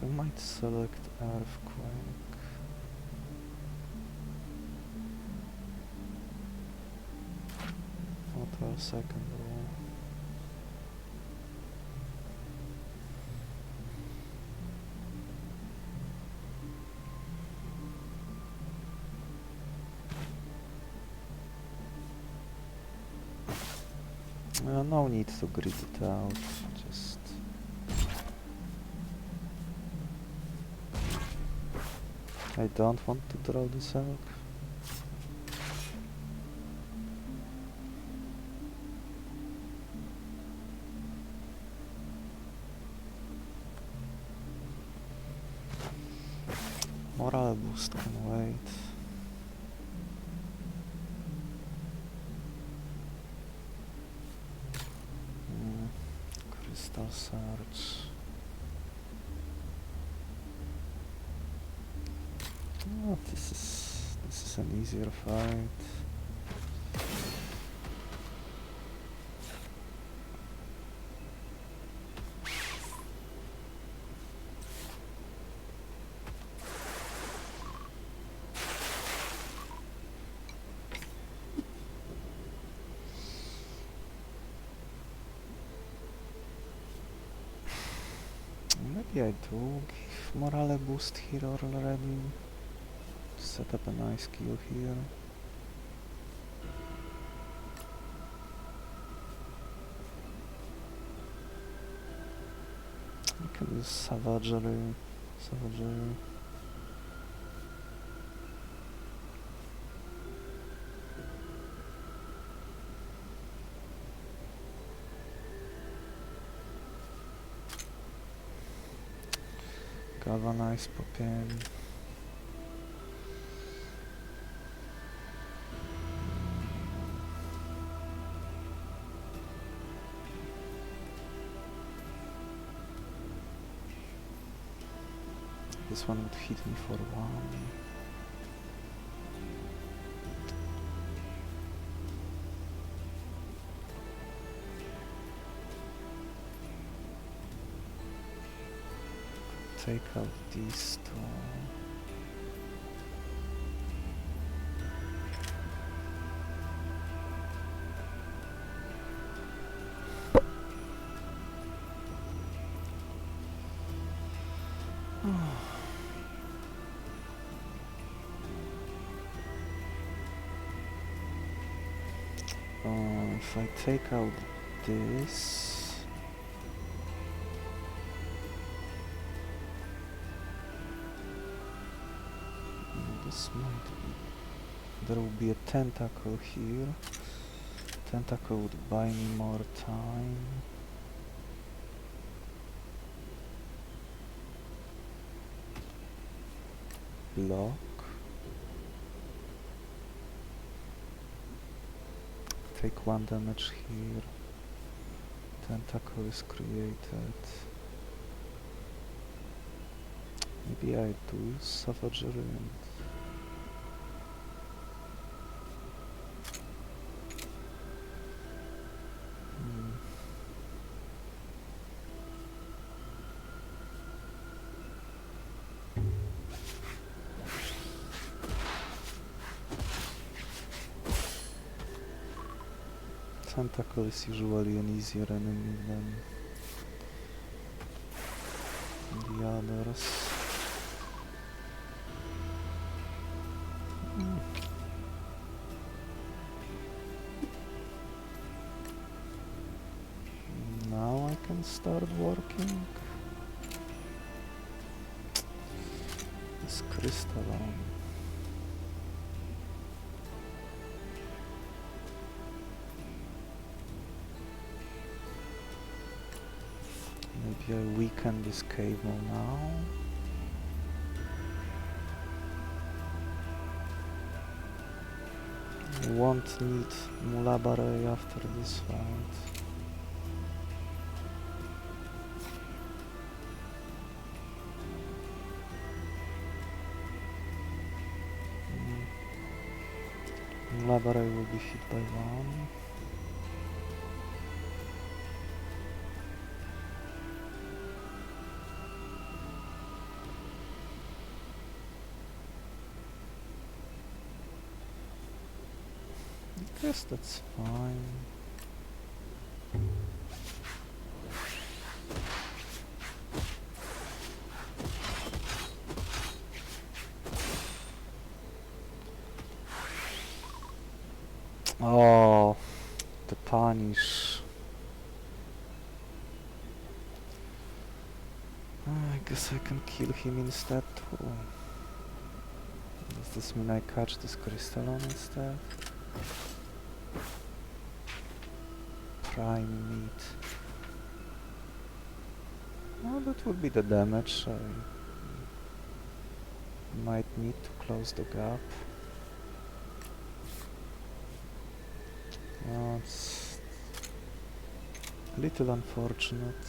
I might select earthquake. Hotel second row. No need to grid it out, just... I don't want to draw this out. Morale boost can wait. Crystal Search. Oh, this is an easier fight. Maybe I do give morale boost here already. Set up a nice kill here. I can use Savagery. Galvanize pop in. This one would hit me for one. Take out these two. If I take out this, this might be, there will be a tentacle here. Tentacle would buy me more time. Block. Take 1 damage here. Tentacle is created. Maybe I do Savagery and... Tentacle is usually an easier enemy than the others. Now I can start working. This crystalline. Maybe I weaken this cable now. I won't need Mulaba Ray after this fight. Mulaba Ray will be hit by one. I guess that's fine. Oh, the punish. I guess I can kill him instead too. Does this mean I catch this crystalline instead? Prime meat. Well, that would be the damage. I might need to close the gap. It's a little unfortunate.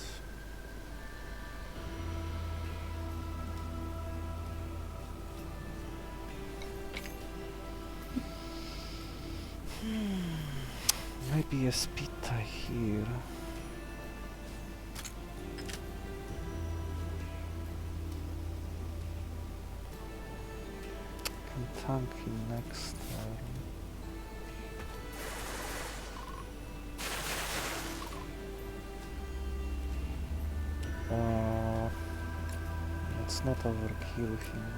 Maybe a speed tie here. Can tank him next turn. Let's not overkill him.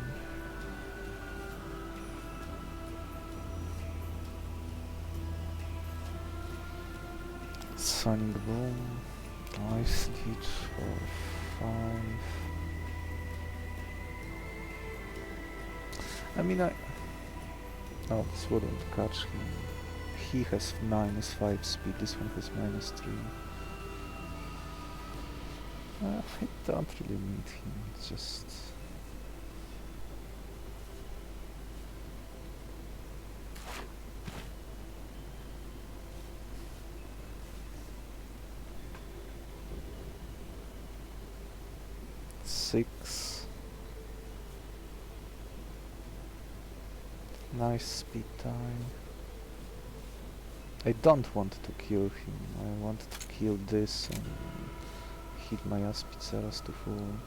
Sonic Boom, Ice Stitch for 5. I mean, oh, this wouldn't catch him. He has -5 speed, this one has -3. I don't really need him, it's just... Six. Nice speed time. I don't want to kill him, I want to kill this and hit my Aspiceros to full.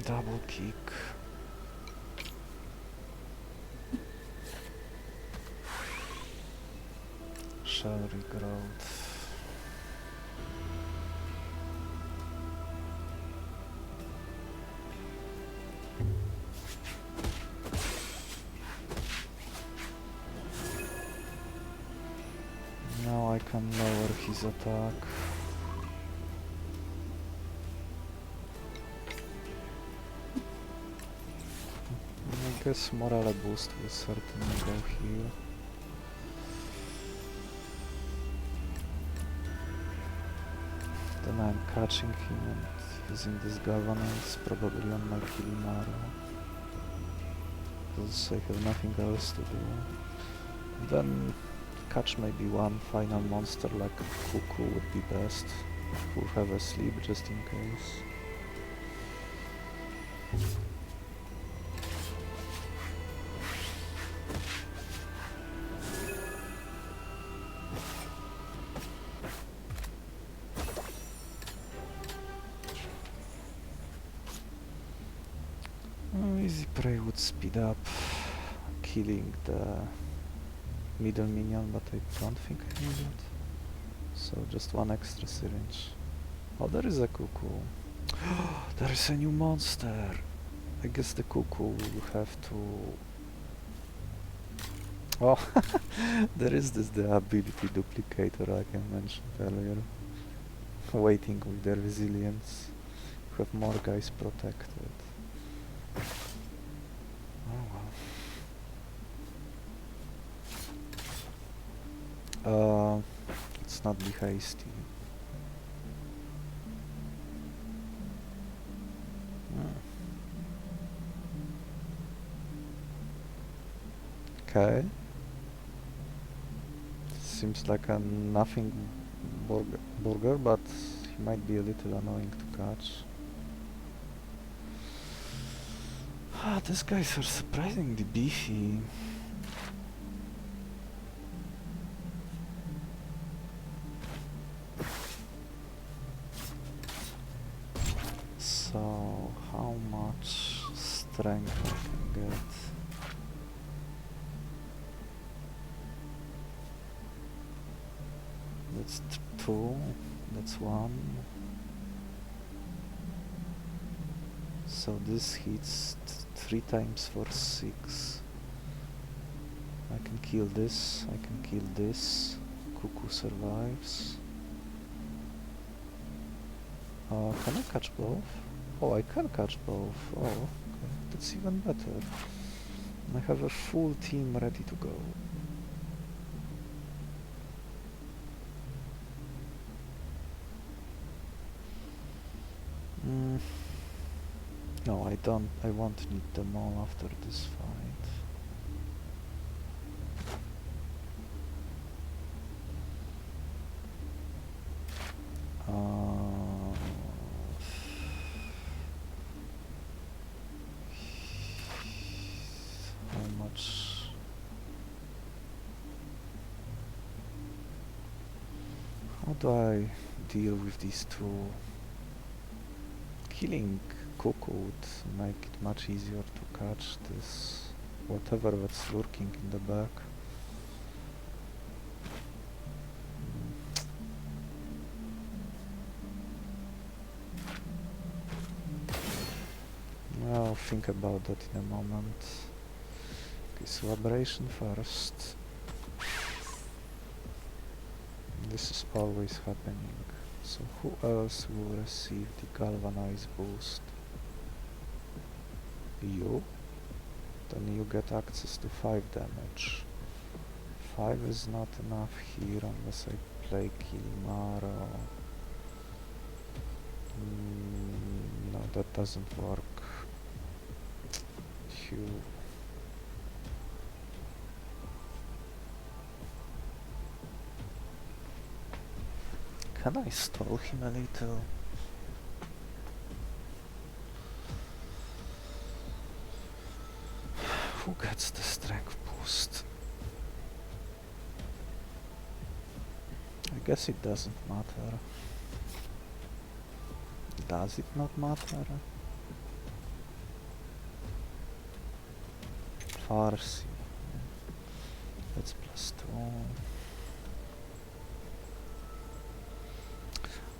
Double kick. Shall regrowth. Now I can lower his attack. I guess morale boost will certainly go here. Then I'm catching him and using this governance probably on my Kilimaro. Because I have nothing else to do. Then catch maybe one final monster like a Coocoo would be best. We'll have a sleep just in case. Easy prey would speed up killing the middle minion, but I don't think I need it. So just one extra syringe. Oh, there is a Coocoo. There is a new monster. I guess the Coocoo will have to... Oh, there is the ability duplicator like I mentioned earlier. Waiting with their resilience. You have more guys protected. Oh well. Let's not be hasty. Okay. seems like a nothing burger, but he might be a little annoying to catch. Ah, these guys are surprisingly beefy. So, how much strength I can get? That's 2, that's 1. So this hits 3 times for 6. I can kill this, I can kill this. Coocoo survives. Can I catch both? Oh, I can catch both. Oh, okay. That's even better. I have a full team ready to go. No, I don't. I won't need them all after this fight. How much? How do I deal with these two? Killing Coocoo would make it much easier to catch this whatever that's lurking in the back. I'll think about that in a moment. Okay, so Aberration first. This is always happening. So who else will receive the Galvanize boost? You? Then you get access to 5 damage. 5 is not enough here unless I play Kilimaro. No, that doesn't work. Phew. Can I stall him a little? Who gets the strength boost? I guess it doesn't matter. Does it not matter? Farsi. That's +2.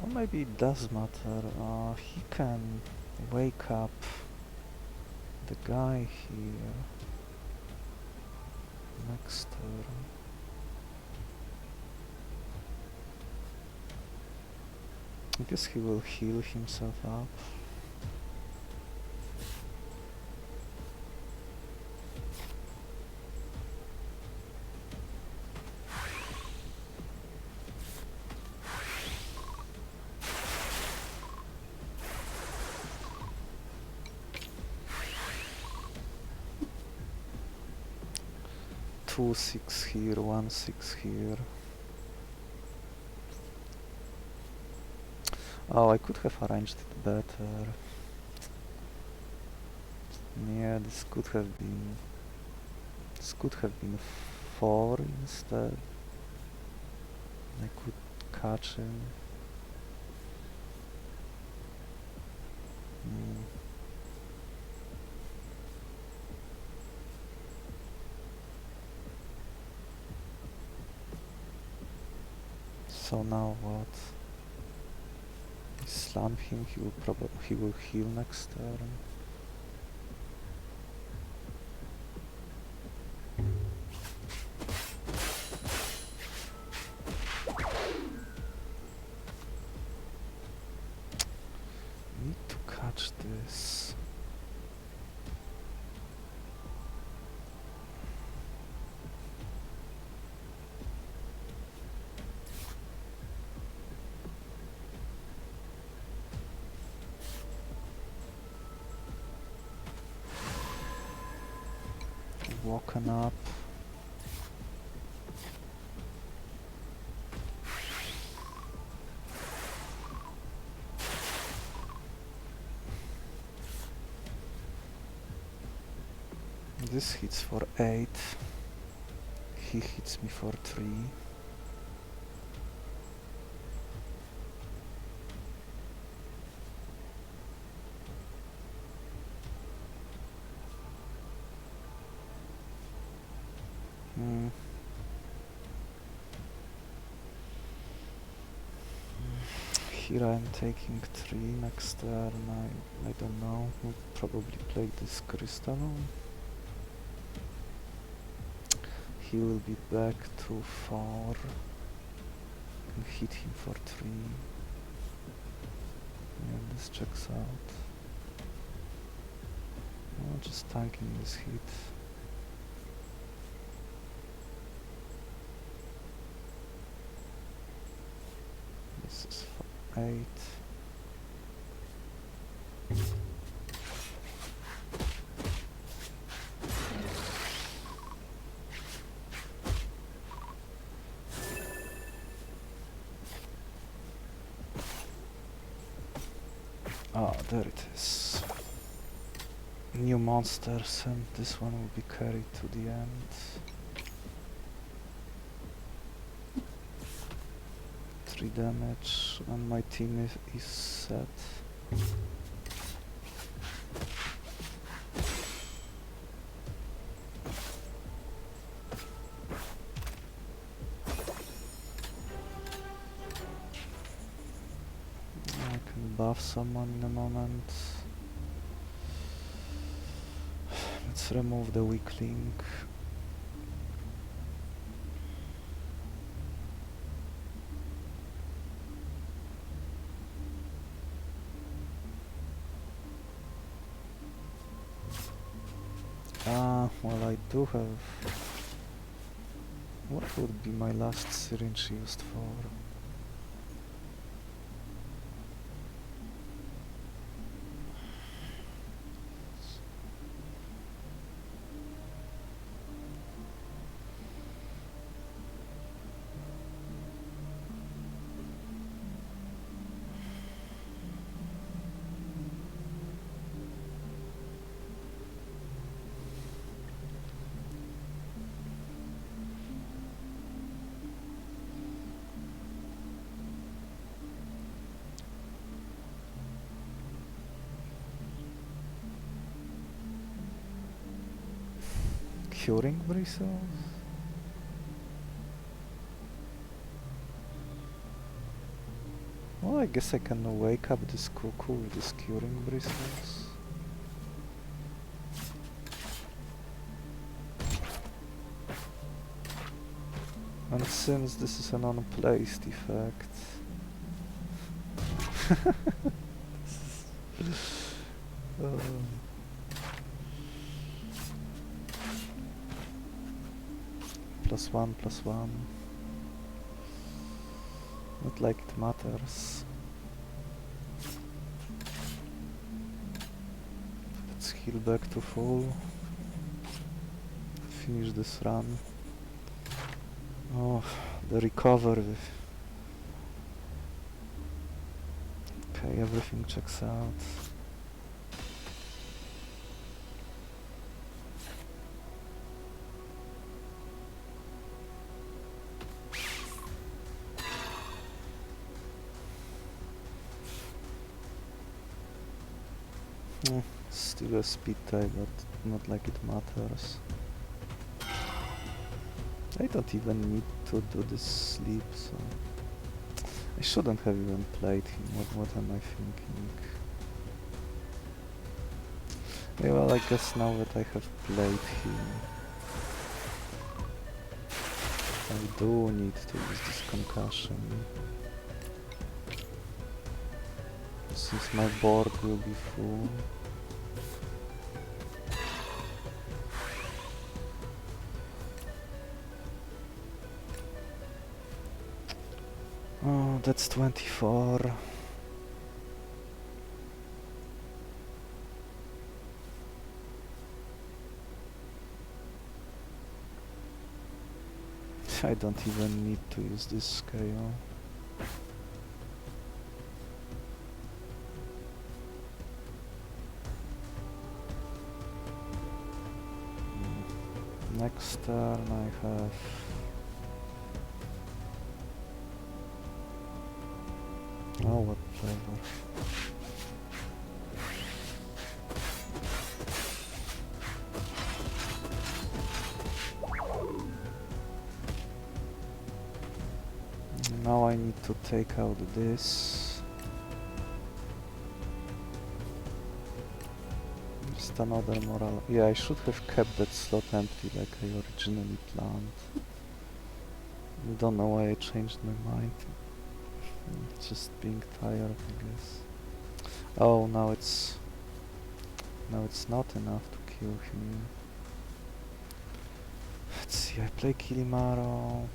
Or maybe it does matter. He can wake up the guy here next turn. I guess he will heal himself up. Two 6 here, 1 6 here. Oh, I could have arranged it better. Yeah, this could have been 4 instead. I could catch him. So now what? Slam him, he will heal next turn. Need to catch this. Woken up. This hits for 8. He hits me for 3. Here I am taking 3 next turn. I don't know. We'll probably play this crystal. He will be back to 4. Can hit him for 3. Yeah, this checks out. Oh, just tanking this hit. This is for 8. Ah, there it is. New monsters, and this one will be carried to the end. 3 damage, and my team is set. I can buff someone in a moment. Let's remove the weak link. Well, I do have... What would be my last syringe used for? Curing bristles? Well, I guess I can wake up this Coocoo with this curing bristles. And since this is an unplaced effect... +1, +1. Not like it matters. Let's heal back to full. Finish this run. Oh, the recovery. Okay, everything checks out. Still a speed type, but not like it matters. I don't even need to do this sleep, so... I shouldn't have even played him. What am I thinking? Yeah, well, I guess now that I have played him, I do need to use this concussion. Since my board will be full. Oh, that's 24. I don't even need to use this scale. Next turn I have oh whatever. Now I need to take out this. Just another moral. Yeah, I should have kept that slot empty like I originally planned. Don't know why I changed my mind. Just being tired, I guess. Oh, now it's not enough to kill him. Let's see, I play Kilimaro.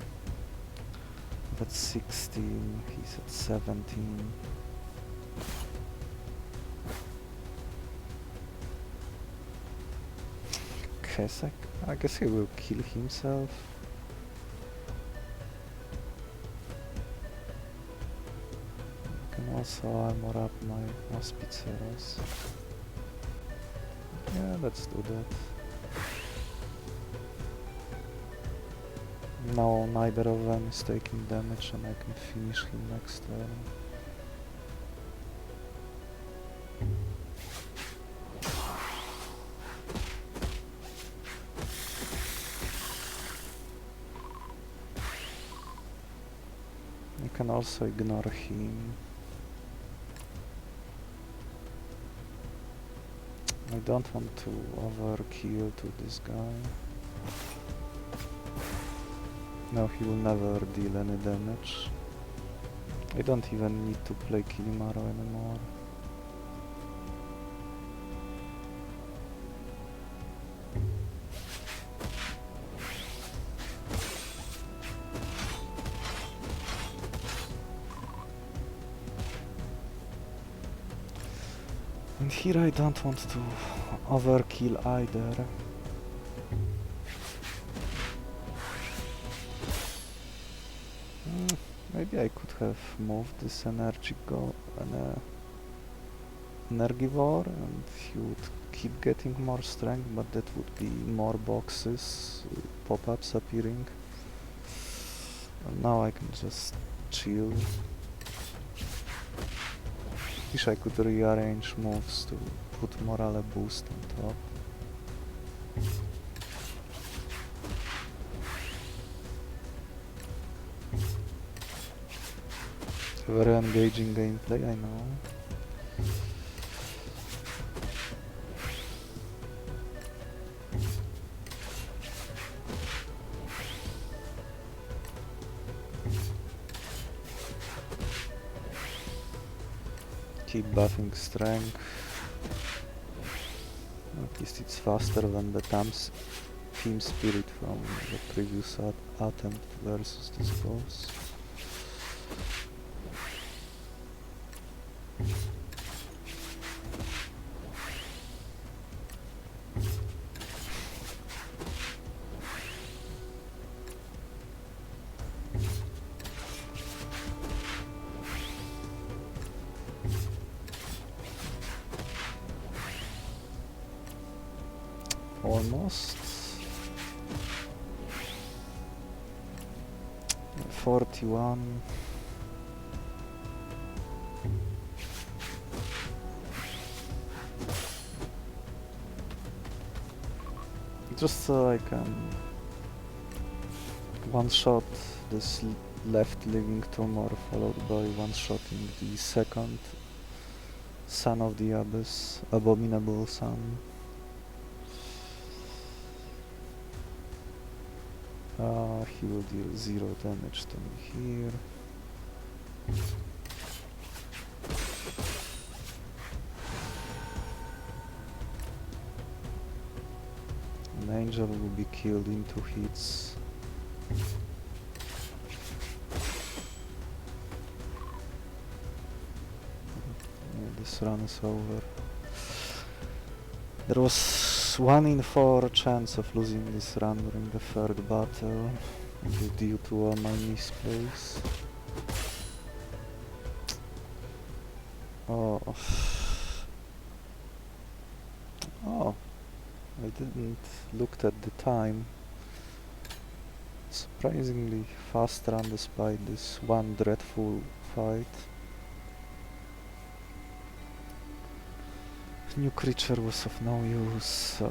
That's 16, he's at 17. I guess he will kill himself. I can also armor up my Aspiceros. Yeah, let's do that. Now neither of them is taking damage and I can finish him next turn. I can also ignore him. I don't want to overkill to this guy. No, he will never deal any damage. I don't even need to play Kilimaro anymore. And here I don't want to overkill either. Maybe I could have moved this Energivore and he would keep getting more strength, but that would be more boxes, pop-ups appearing. And now I can just chill. Wish I could rearrange moves to put morale boost on top. Very engaging gameplay, I know. Keep buffing strength. At least it's faster than the team spirit from the previous attempt versus this boss. Almost. 41. Just so I can one-shot this left living tumor followed by one-shotting the second Son of the Abyss, Abominable Son. He will deal 0 damage to me here. An angel will be killed in 2 hits. Yeah, this run is over. There was 1 in 4 chance of losing this run during the 3rd battle due to all my misplays. Oh. Oh. I didn't look at the time. Surprisingly fast run despite this one dreadful fight. New creature was of no use.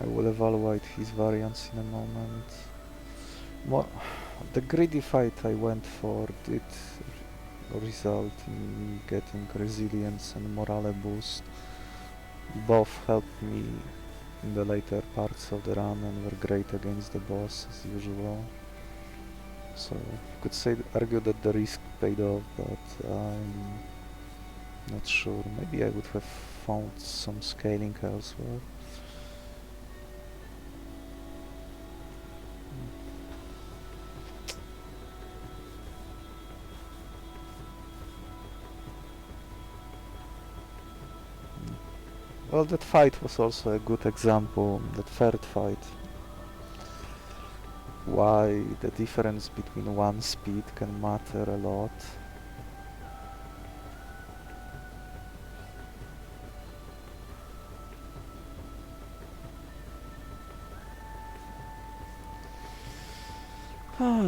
I will evaluate his variants in a moment. The greedy fight I went for did result in me getting resilience and morale boost. Both helped me in the later parts of the run and were great against the boss as usual. So you could argue that the risk paid off, but I'm not sure. Maybe I would have found some scaling elsewhere. Well, that fight was also a good example, that third fight. Why the difference between one speed can matter a lot.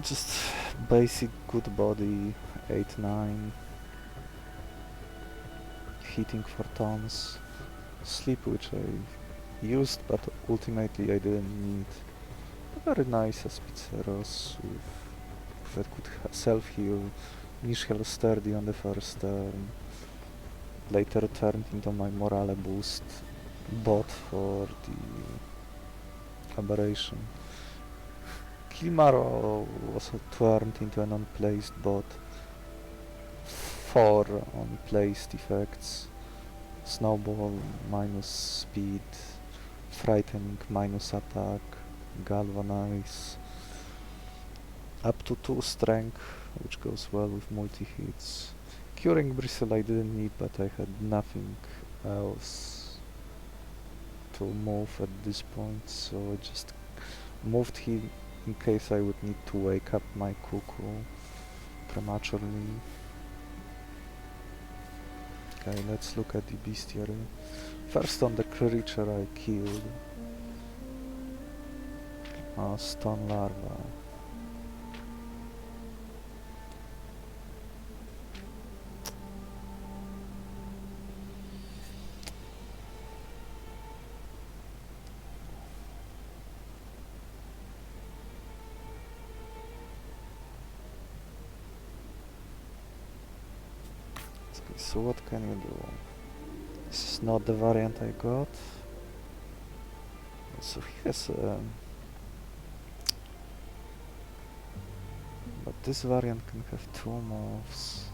Just basic good body, 8-9, hitting for tons, sleep which I used but ultimately I didn't need. A very nice Aspiceros that could self-heal, initial sturdy on the first turn, later turned into my morale boost bot for the Aberration. Kilimaro was turned into an unplaced bot. 4 unplaced effects. Snowball minus speed, frightening minus attack, galvanize, up to 2 strength, which goes well with multi-hits. Curing bristle I didn't need, but I had nothing else to move at this point, so I just moved him in case I would need to wake up my Coocoo prematurely. Okay, let's look at the Bestiary. First on the creature I killed. Stone larva. So what can you do? This is not the variant I got. So he has but this variant can have 2 moves.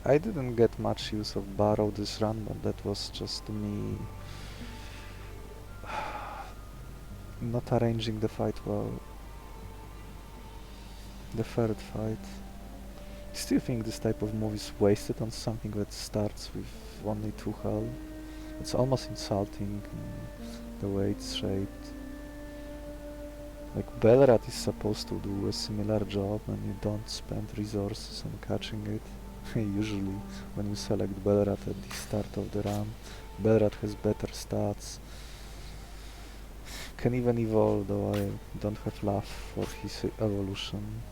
I didn't get much use of Barrow this run, but that was just me not arranging the fight well. The third fight. I still think this type of move is wasted on something that starts with only 2 health. It's almost insulting in the way it's shaped. Like Belrat is supposed to do a similar job and you don't spend resources on catching it. Usually when you select Belrat at the start of the run, Belrat has better stats. Can even evolve, though I don't have love for his evolution.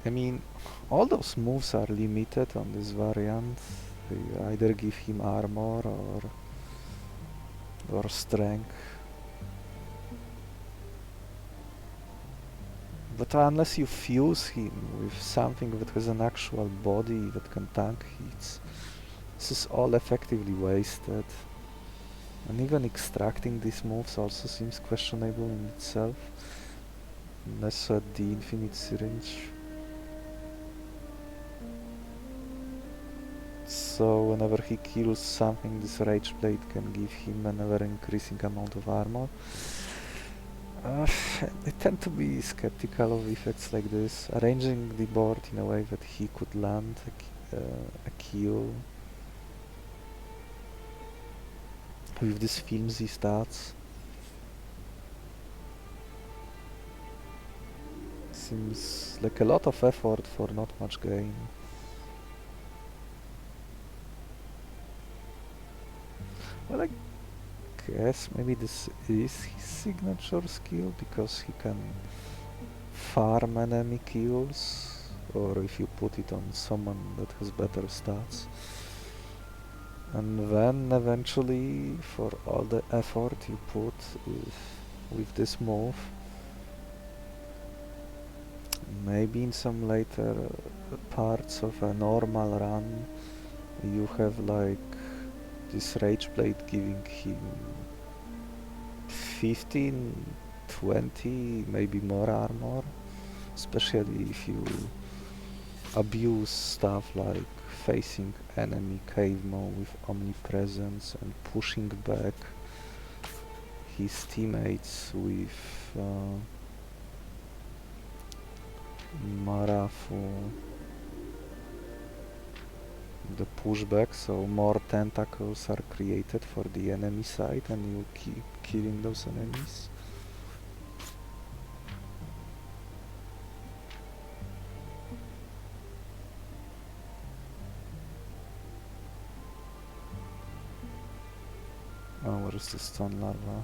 I mean, all those moves are limited on this variant. You either give him armor or strength. But unless you fuse him with something that has an actual body that can tank hits, this is all effectively wasted. And even extracting these moves also seems questionable in itself. Unless at the infinite syringe. So whenever he kills something, this Rage Blade can give him an ever-increasing amount of armor. I tend to be skeptical of effects like this, arranging the board in a way that he could land a kill with these flimsy stats seems like a lot of effort for not much gain. Well, I guess maybe this is his signature skill, because he can farm enemy kills, or if you put it on someone that has better stats. And then eventually, for all the effort you put with this move, maybe in some later parts of a normal run, you have like this Rage Blade giving him 15, 20, maybe more armor, especially if you abuse stuff like facing enemy cave mo with omnipresence and pushing back his teammates with Marafu, the pushback, so more tentacles are created for the enemy side and you keep killing those enemies. Oh, where is the stone larva?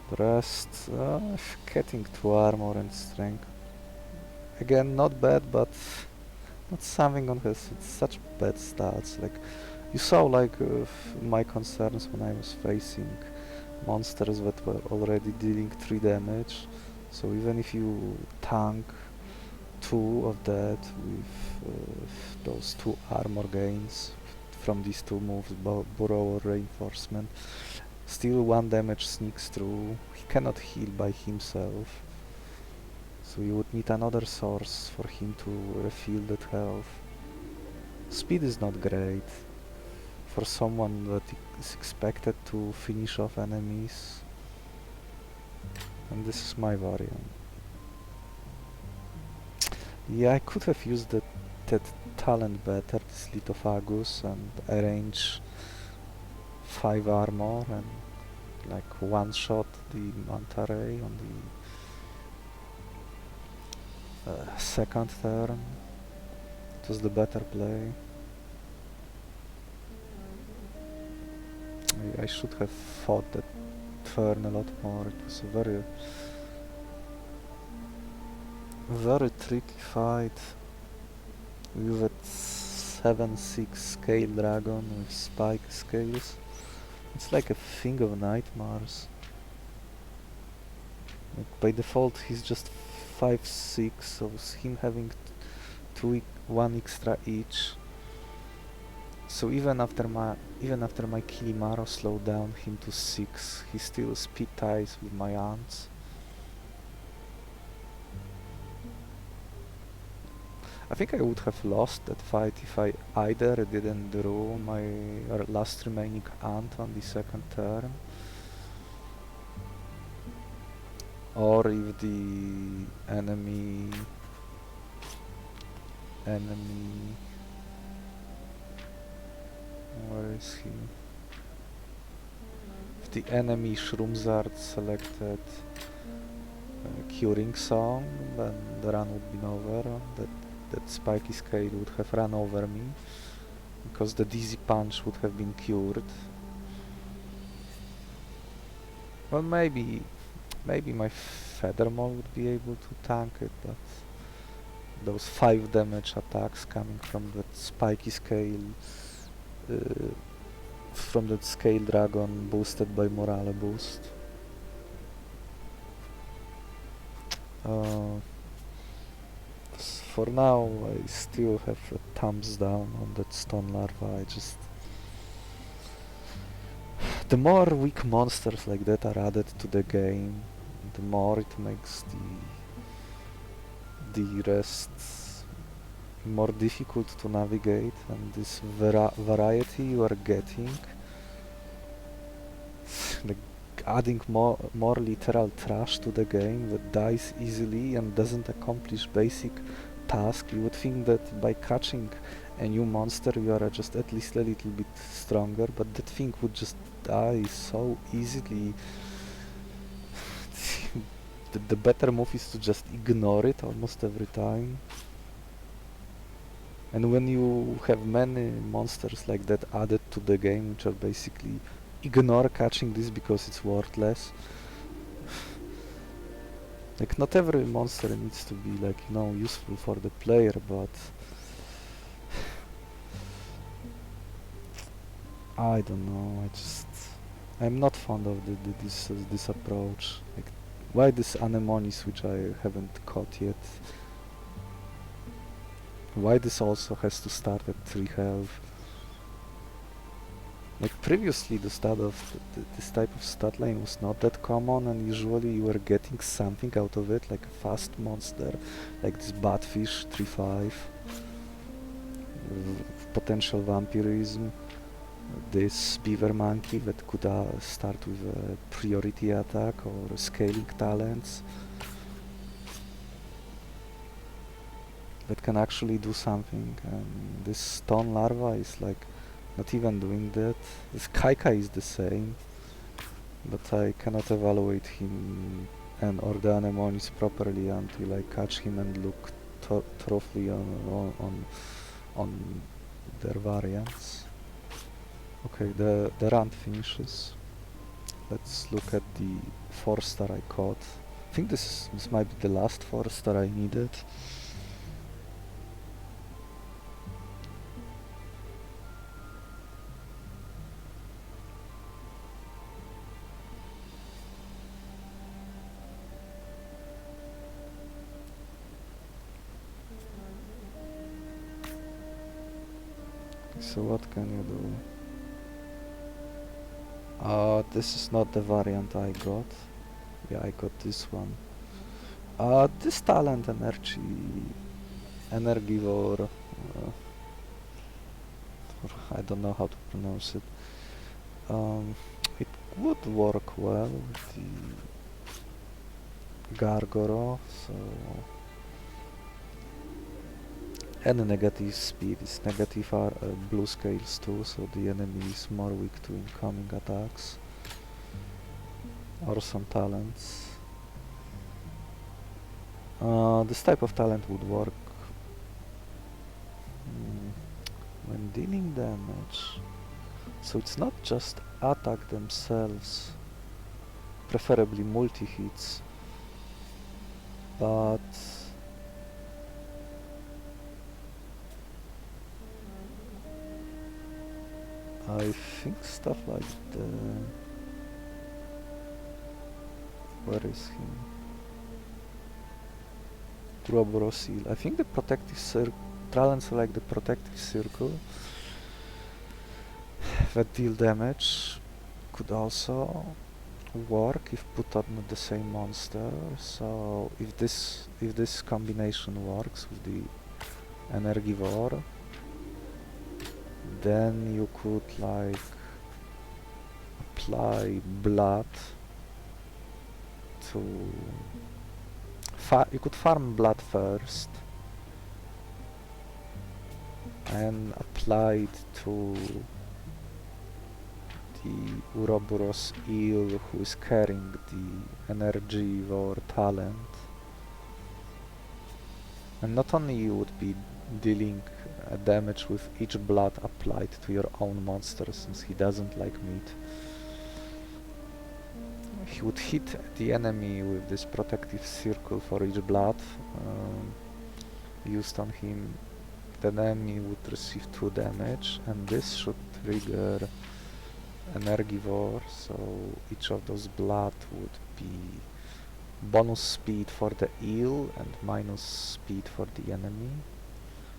The rest, getting 2 armor and strength. Again, not bad, but not something on his such bad stats. Like, you saw like my concerns when I was facing monsters that were already dealing 3 damage. So even if you tank 2 of that with those 2 armor gains from these 2 moves, Burrow or Reinforcement, still 1 damage sneaks through. He cannot heal by himself, so you would need another source for him to refill that health. Speed is not great for someone that is expected to finish off enemies, and this is my variant. Yeah, I could have used that talent better, this Litophagus, and arrange 5 armor and like one-shot the Manta Ray on the second turn. It was the better play. I should have fought that turn a lot more. It was a very tricky fight with a 7/6 Scaly Dragon with spike scales. It's like a thing of nightmares. Like by default he's just 5/6, so him having 1 extra each. So even after my Kilimaro slowed down him to 6, he still speed ties with my aunts. I think I would have lost that fight if I either didn't draw my last remaining ant on the second turn, or if the enemy where is he? If the enemy Shroomzard selected Curing Song, then the run would be over. That spiky scale would have run over me, because the Dizzy Punch would have been cured. Well, maybe my Feathermaw would be able to tank it, but those 5 damage attacks coming from that spiky scale, from that Scaly Dragon boosted by Morale boost. For now, I still have a thumbs down on that stone larva. The more weak monsters like that are added to the game, the more it makes the rest more difficult to navigate, and this variety you are getting, like adding more literal trash to the game that dies easily and doesn't accomplish basic task. You would think that by catching a new monster you are just at least a little bit stronger, but that thing would just die so easily. the better move is to just ignore it almost every time. And when you have many monsters like that added to the game, which are basically ignore catching this because it's worthless. Like, not every monster needs to be, like, you know, useful for the player, but I don't know, I'm not fond of this approach. Like, why these anemones which I haven't caught yet? Why this also has to start at 3 health? Like, previously the start of this type of stat line was not that common, and usually you were getting something out of it, like a fast monster, like this batfish 3-5, potential vampirism, this beaver monkey that could start with a priority attack or scaling talents that can actually do something, and this stone larva is like not even doing that. This Kaika is the same, but I cannot evaluate him and or the anemones properly until I catch him and look thoroughly on their variants. Okay, the run finishes. Let's look at the 4-star I caught. I think this might be the last 4-star I needed. So what can you do? This is not the variant I got. Yeah, I got this one. This talent Energivore, I don't know how to pronounce it. It would work well with the Gargoro, so... And negative speed is negative blue scales too, so the enemy is more weak to incoming attacks. Or some talents. This type of talent would work when dealing damage. So it's not just attack themselves, preferably multi-hits, but I think stuff like the... Where is he? Groborosil. I think the protective talents are like the protective circle that deal damage could also work if put on the same monster. So if this combination works with the Energivore, then you could like apply blood to you could farm blood first and apply it to the Ouroboros eel who is carrying the Energivore talent, and not only you would be dealing damage with each blood applied to your own monster, since he doesn't like meat. He would hit the enemy with this protective circle for each blood used on him. The enemy would receive 2 damage, and this should trigger Energivore, so each of those blood would be bonus speed for the eel and minus speed for the enemy.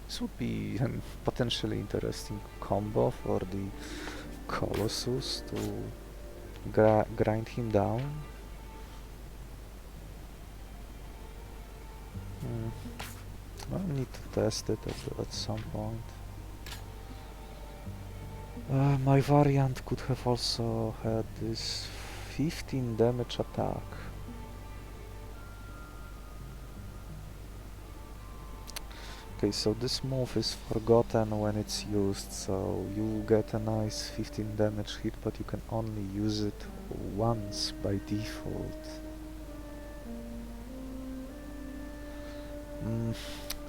This would be a potentially interesting combo for the Colossus to grind him down. I need to test it at some point. My variant could have also had this 15 damage attack. Okay, so this move is forgotten when it's used, so you get a nice 15 damage hit, but you can only use it once by default.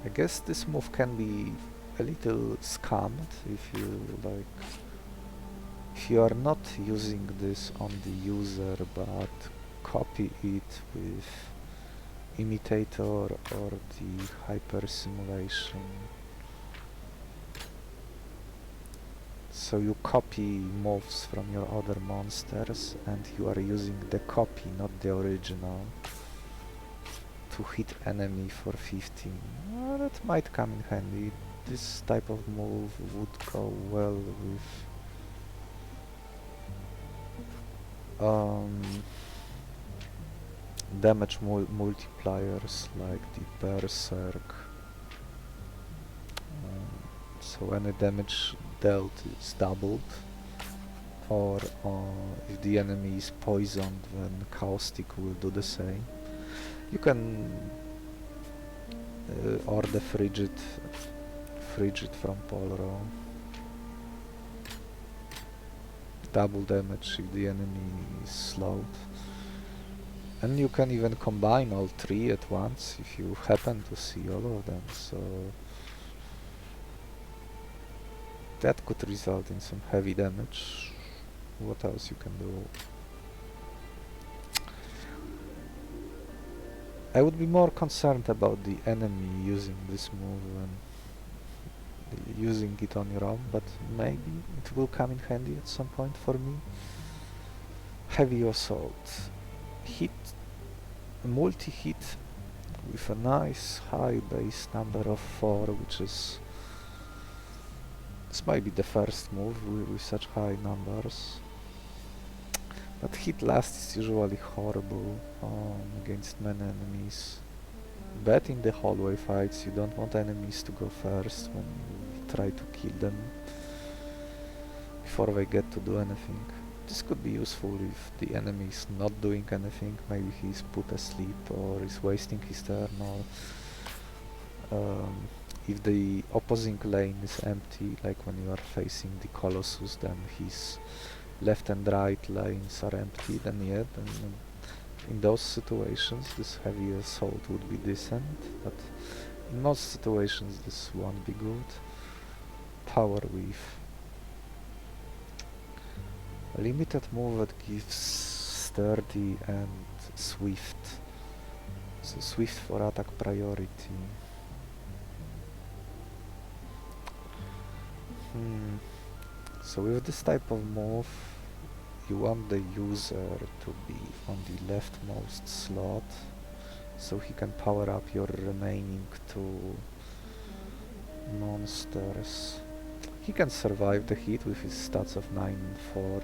I guess this move can be a little scammed if you like. If you are not using this on the user but copy it with imitator or the hyper simulation. So you copy moves from your other monsters and you are using the copy, not the original, to hit enemy for 15. Well, that might come in handy. This type of move would go well with damage multipliers like the Berserk. So any damage dealt is doubled, or if the enemy is poisoned, then Caustic will do the same. You can order Frigid from Polro. Double damage if the enemy is slowed. And you can even combine all three at once if you happen to see all of them, so that could result in some heavy damage. What else you can do? I would be more concerned about the enemy using this move than using it on your own, but maybe it will come in handy at some point for me. Heavy Assault. Hit, multi-hit with a nice high base number of 4, which is... This might be the first move with such high numbers. But hit last is usually horrible against many enemies. But in the hallway fights you don't want enemies to go first when you try to kill them before they get to do anything. This could be useful if the enemy is not doing anything, maybe he's put asleep or is wasting his turn, or if the opposing lane is empty, like when you are facing the Colossus, then his left and right lanes are empty, then yeah, then in those situations this heavy assault would be decent, but in most situations this won't be good. Power Weave. A limited move that gives sturdy and swift. So swift for attack priority. So with this type of move you want the user to be on the leftmost slot so he can power up your remaining 2 monsters. He can survive the hit with his stats of 9 and 4.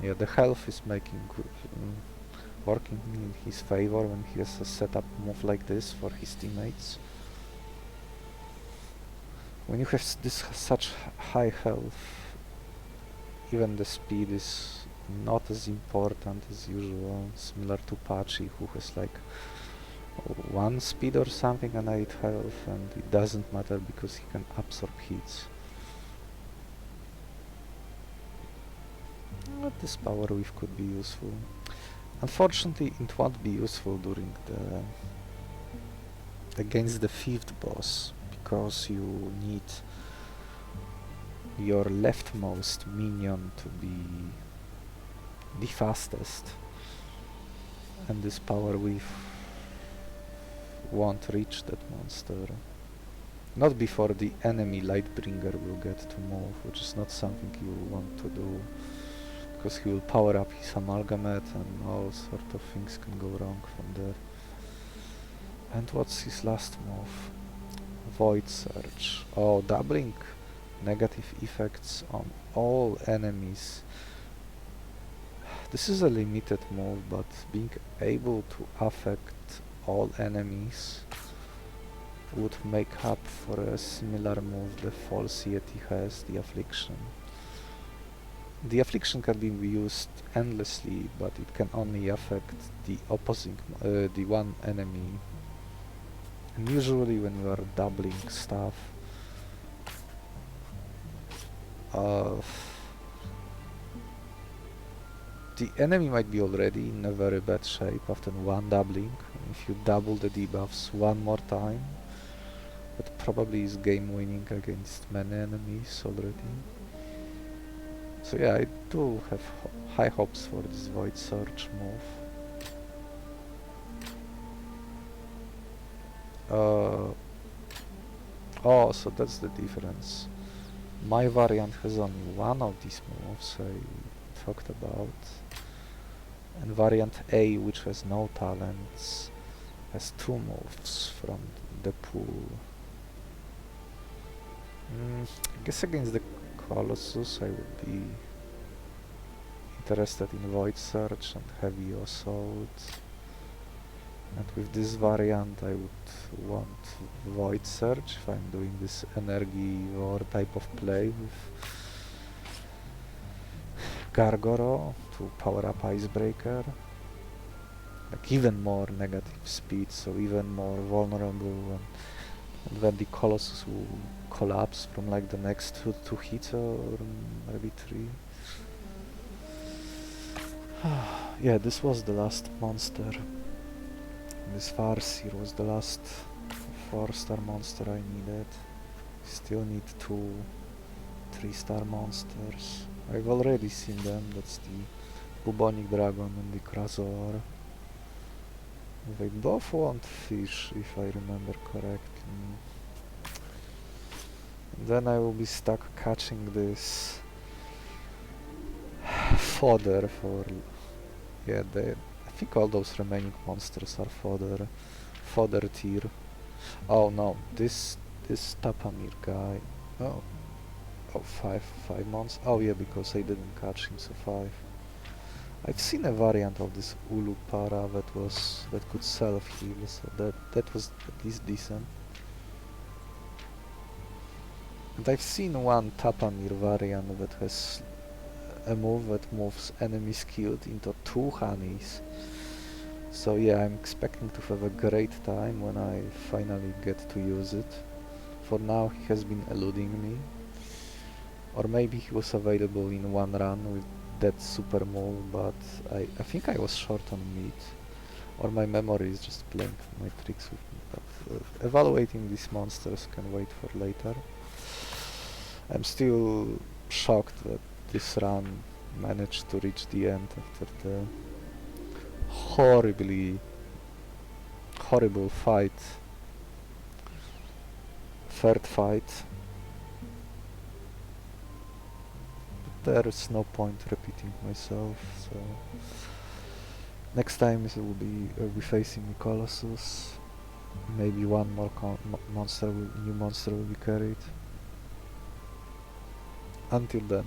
Yeah, the health is making working in his favor when he has a setup move like this for his teammates. When you have such high health, even the speed is not as important as usual, similar to Pachi, who has like 1 speed or something and 8 health, and it doesn't matter because he can absorb hits. But this power weave could be useful. Unfortunately, it won't be useful during against the 5th boss, because you need your leftmost minion to be the fastest, and this power weave won't reach that monster. Not before the enemy Lightbringer will get to move, which is not something you want to do, because he will power up his amalgamate and all sort of things can go wrong from there. And what's his last move? Void Surge. Oh, doubling negative effects on all enemies. This is a limited move, but being able to affect all enemies would make up for a similar move the False Yeti has, the Affliction. The Affliction can be used endlessly, but it can only affect the opposing, the one enemy. And usually when you are doubling stuff, the enemy might be already in a very bad shape after one doubling. if you double the debuffs one more time, that probably is game winning against many enemies already. So yeah, I do have high hopes for this Void Surge move. Oh, so that's the difference. My variant has only one of these moves I talked about, and variant A, which has no talents, has two moves from the pool. I guess against the Colossus I would be interested in Void Surge and Heavy Assault. And with this variant I would want Void Surge if I'm doing this energy war type of play with Gargoro to power up Icebreaker. Like even more negative speed, so even more vulnerable, and then the Colossus will collapse from like the next two hits or maybe 3. Yeah, this was the last monster. This Farseer was the last 4-star monster I needed. Still need 2 3-star monsters. I've already seen them, that's the Bubonic Dragon and the Krasor. They both want fish, if I remember correctly. And then I will be stuck catching this fodder for... yeah, I think all those remaining monsters are fodder tier. Oh no, this Tapamir guy. Oh, 5 months. Oh yeah, because I didn't catch him, so 5. I've seen a variant of this Ulu Para that could self-heal, so that was at least decent. And I've seen one Tapamir variant that has a move that moves enemies killed into 2 honeys. So yeah, I'm expecting to have a great time when I finally get to use it. For now he has been eluding me. Or maybe he was available in one run with that super move, but I think I was short on meat. Or my memory is just playing my tricks with me, but evaluating these monsters can wait for later. I'm still shocked that this run managed to reach the end after the horrible fight, third fight. There is no point repeating myself, so next time it will be facing the Colossus. Maybe one more new monster will be carried. Until then,